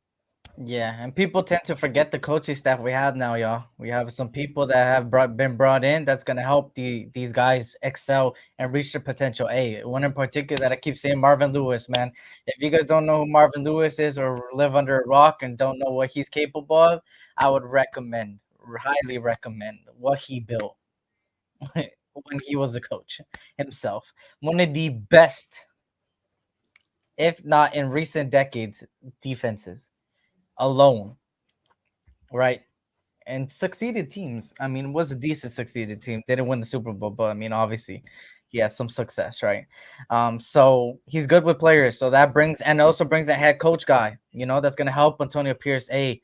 Yeah, and people tend to forget the coaching staff we have now, y'all. We have some people that have been brought in that's gonna help these guys excel and reach their potential. Hey, one in particular that I keep saying, Marvin Lewis, man. If you guys don't know who Marvin Lewis is or live under a rock and don't know what he's capable of, I would highly recommend what he built when he was a coach himself. One of the best, if not in recent decades, defenses alone, right? And succeeded teams. I mean, was a decent succeeded team. Didn't win the Super Bowl, but I mean, obviously, he has some success, right? So he's good with players. So that brings and also brings a head coach guy, that's gonna help Antonio Pierce. Hey,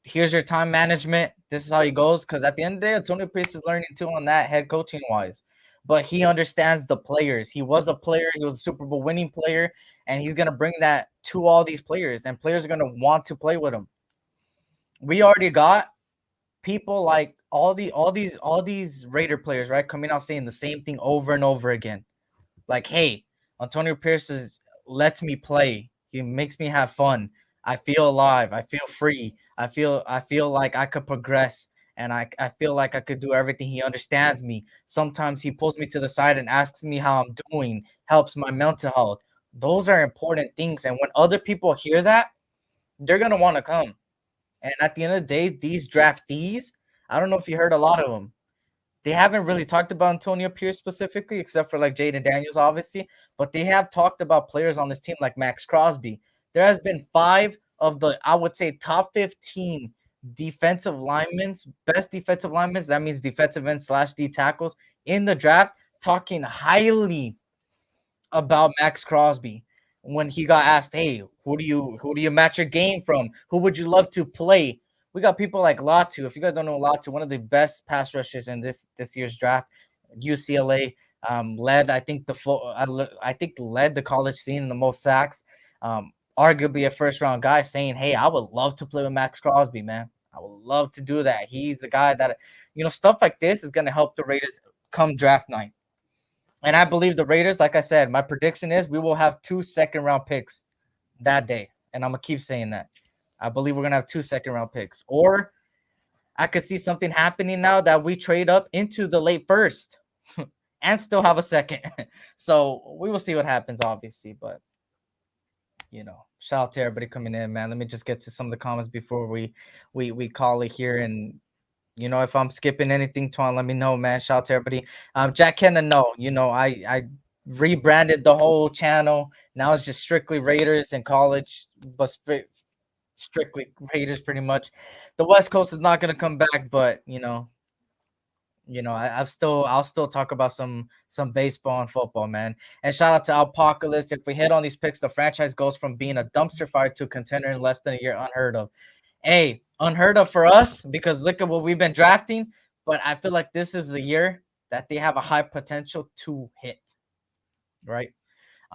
here's your time management. This is how he goes. Because at the end of the day, Antonio Pierce is learning too on that head coaching wise. But he understands the players. He was a player. He was a Super Bowl winning player, and he's gonna bring that to all these players, and players are gonna want to play with him. We already got people like all these Raider players, right, coming out saying the same thing over and over again. Like, hey, Antonio Pierce lets me play. He makes me have fun. I feel alive. I feel free. I feel like I could progress, and I feel like I could do everything. He understands me. Sometimes he pulls me to the side and asks me how I'm doing, helps my mental health. Those are important things. And when other people hear that, they're gonna want to come. And at the end of the day, these draftees, I don't know if you heard a lot of them. They haven't really talked about Antonio Pierce specifically, except for like Jaden Daniels, obviously. But they have talked about players on this team like Max Crosby. There has been 5 of the, I would say, top 15 defensive linemen, best defensive linemen. That means defensive end / D tackles in the draft, talking highly about Max Crosby when he got asked, "Hey, who do you match your game from? Who would you love to play?" We got people like Latu. If you guys don't know Latu, one of the best pass rushers in this year's draft, UCLA, led I think I think led the college scene in the most sacks. Arguably a first round guy, saying, "Hey, I would love to play with Max Crosby, man. I would love to do that." He's a guy that stuff like this is gonna help the Raiders come draft night. And I believe the Raiders, like I said, my prediction is we will have 2 second-round picks that day. And I'm going to keep saying that. I believe we're going to have 2 second-round picks. Or I could see something happening now that we trade up into the late first and still have a second. So we will see what happens, obviously. But, shout out to everybody coming in, man. Let me just get to some of the comments before we call it here. And if I'm skipping anything, Twuan, let me know, man. Shout out to everybody. Jack Kennan, no. I rebranded the whole channel. Now it's just strictly Raiders and college, but strictly Raiders pretty much. The West Coast is not gonna come back, but I'll still talk about some baseball and football, man. And shout out to Apocalypse. If we hit on these picks, the franchise goes from being a dumpster fire to a contender in less than a year. Unheard of. Hey, unheard of for us because look at what we've been drafting. But I feel like this is the year that they have a high potential to hit. Right?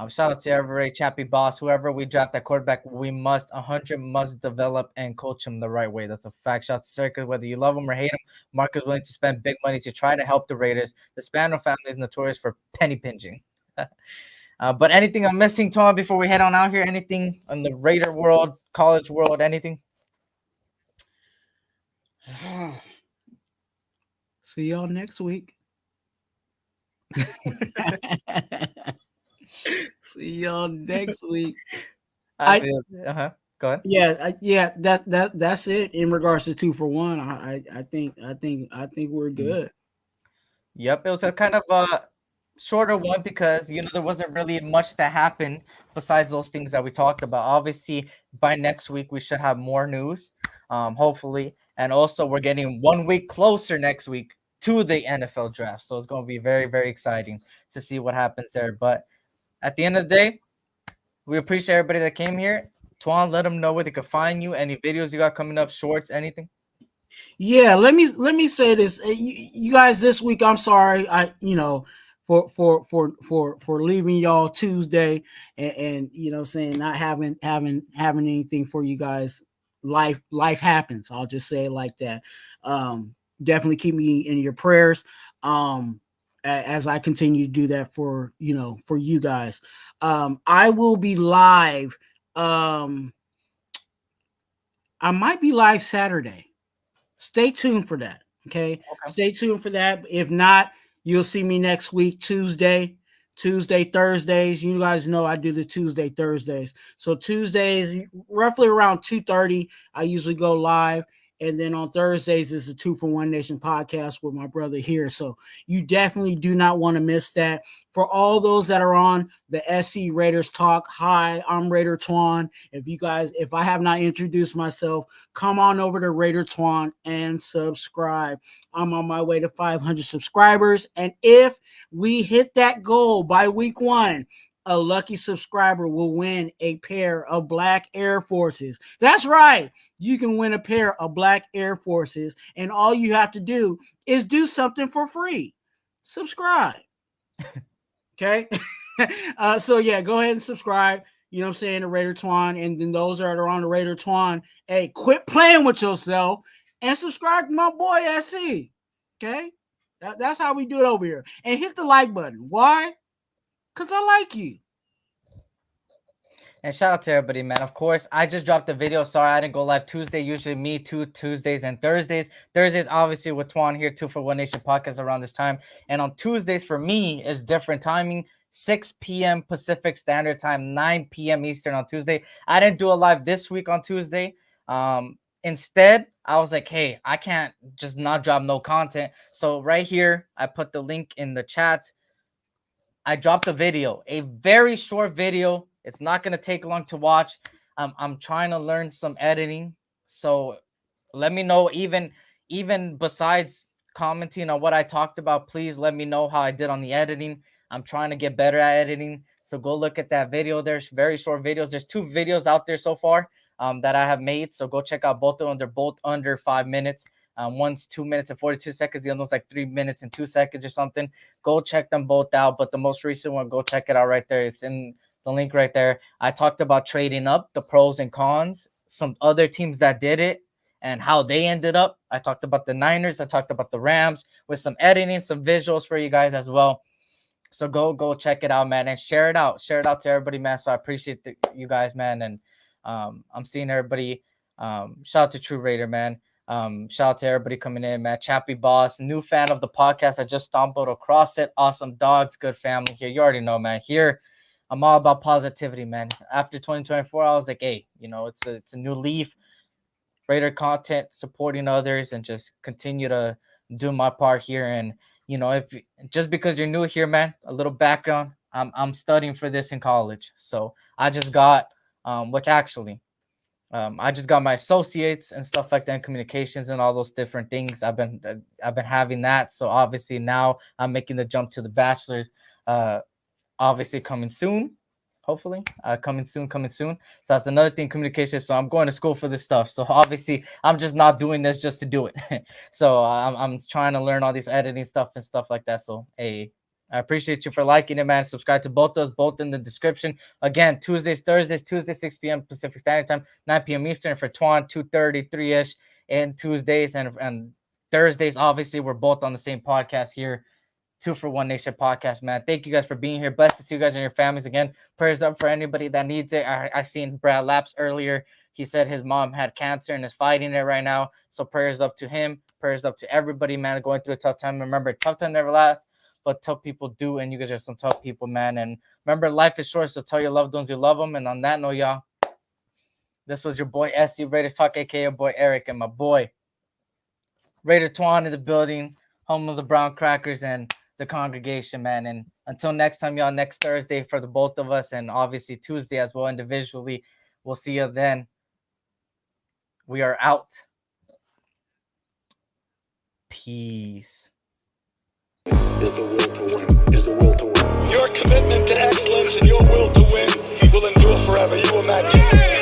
Shout out to every Chappie boss, whoever we draft at quarterback, we must 100 must develop and coach him the right way. That's a fact. Shout out to Circus, whether you love him or hate him. Mark is willing to spend big money to try to help the Raiders. The Spano family is notorious for penny pinching. But anything I'm missing, Tom, before we head on out here? Anything in the Raider world, college world, anything? See y'all next week. See y'all next week. Go Go ahead. Yeah. That's it in regards to 2 for 1. I think we're good. Yep, it was a kind of a shorter one because there wasn't really much that happened besides those things that we talked about. Obviously, by next week we should have more news, hopefully, and also we're getting 1 week closer next week to the NFL draft, so it's going to be very, very exciting to see what happens there. But at the end of the day, we appreciate everybody that came here. Twuan, let them know where they can find you. Any videos you got coming up, shorts, anything. Yeah, let me say this. You guys, this week, I'm sorry. For leaving y'all Tuesday and saying not having anything for you guys. Life happens. I'll just say it like that. Definitely keep me in your prayers. As I continue to do that for you guys. I will be live. I might be live Saturday. Stay tuned for that. Okay. Stay tuned for that. If not, you'll see me next week, Tuesday, Thursdays. You guys know I do the Tuesday, Thursdays. So Tuesdays, roughly around 2:30, I usually go live. And then on Thursdays is the 2 for 1 Nation podcast with my brother here. So you definitely do not want to miss that. For all those that are on the SC Raiders Talk, hi, I'm Raider Twuan. If I have not introduced myself, come on over to Raider Twuan and subscribe. I'm on my way to 500 subscribers. And if we hit that goal by week 1, a lucky subscriber will win a pair of black Air Forces. That's right. You can win a pair of black Air Forces, and all you have to do is do something for free. Subscribe. Okay? So, yeah, go ahead and subscribe. You know what I'm saying? To Raider Twuan. And then those that are on the Raider Twuan, hey, quit playing with yourself and subscribe to my boy SC. Okay? That's how we do it over here. And hit the like button. Why? Because I like you. And shout out to everybody, man. Of course, I just dropped a video. Sorry, I didn't go live Tuesday. Usually me too, Tuesdays and Thursdays. Thursdays, obviously, with Twuan here, 2 for 1 Nation podcast around this time. And on Tuesdays, for me, is different timing. 6 p.m. Pacific Standard Time, 9 p.m. Eastern on Tuesday. I didn't do a live this week on Tuesday. Instead, I was like, hey, I can't just not drop no content. So right here, I put the link in the chat. I dropped a video, a very short video. It's not going to take long to watch. I'm trying to learn some editing. So let me know, even besides commenting on what I talked about, please let me know how I did on the editing. I'm trying to get better at editing. So go look at that video. There's very short videos. There's 2 videos out there so far that I have made. So go check out both of them. They're both under 5 minutes. One's 2 minutes and 42 seconds. The other one's like 3 minutes and 2 seconds or something. Go check them both out. But the most recent one, go check it out right there. It's in the link right there. I talked about trading up, the pros and cons, some other teams that did it and how they ended up. I talked about the Niners. I talked about the Rams with some editing, some visuals for you guys as well. So go check it out, man, and share it out. Share it out to everybody, man. So I appreciate you guys, man. And I'm seeing everybody. Shout out to True Raider, man. Shout out to everybody coming in, man. Chappie Boss, new fan of the podcast. I just stumbled across it. Awesome dogs, good family here. You already know, man. Here, I'm all about positivity, man. After 2024, I was like, hey, it's a new leaf. Raider content, supporting others, and just continue to do my part here. And if just because you're new here, man, a little background. I'm studying for this in college, so I just got I just got my associates and stuff like that in communications and all those different things. I've been having that. So obviously now I'm making the jump to the bachelor's. Obviously coming soon, hopefully. Coming soon. So that's another thing, communication. So I'm going to school for this stuff. So obviously I'm just not doing this just to do it. So I'm trying to learn all these editing stuff and stuff like that. So hey, I appreciate you for liking it, man. Subscribe to both of us, both in the description. Again, Tuesdays, Thursdays, Tuesday, 6 p.m. Pacific Standard Time, 9 p.m. Eastern for Twuan, 2:30, 3-ish, and Tuesdays and Thursdays. Obviously, we're both on the same podcast here, 2 for 1 Nation podcast, man. Thank you guys for being here. Blessed to see you guys and your families again. Prayers up for anybody that needs it. I seen Brad Laps earlier. He said his mom had cancer and is fighting it right now. So prayers up to him. Prayers up to everybody, man, going through a tough time. Remember, tough time never lasts, but tough people do, and you guys are some tough people, man. And remember, life is short, so tell your loved ones you love them. And on that note, y'all, This was your boy SC Raiders Talk, aka your boy Eric, and my boy Raider Twuan in the building, home of the Brown Crackers and the congregation, man. And until next time, y'all, next Thursday for the both of us, and obviously Tuesday as well individually. We'll see you then. We are out. Peace. Is the will to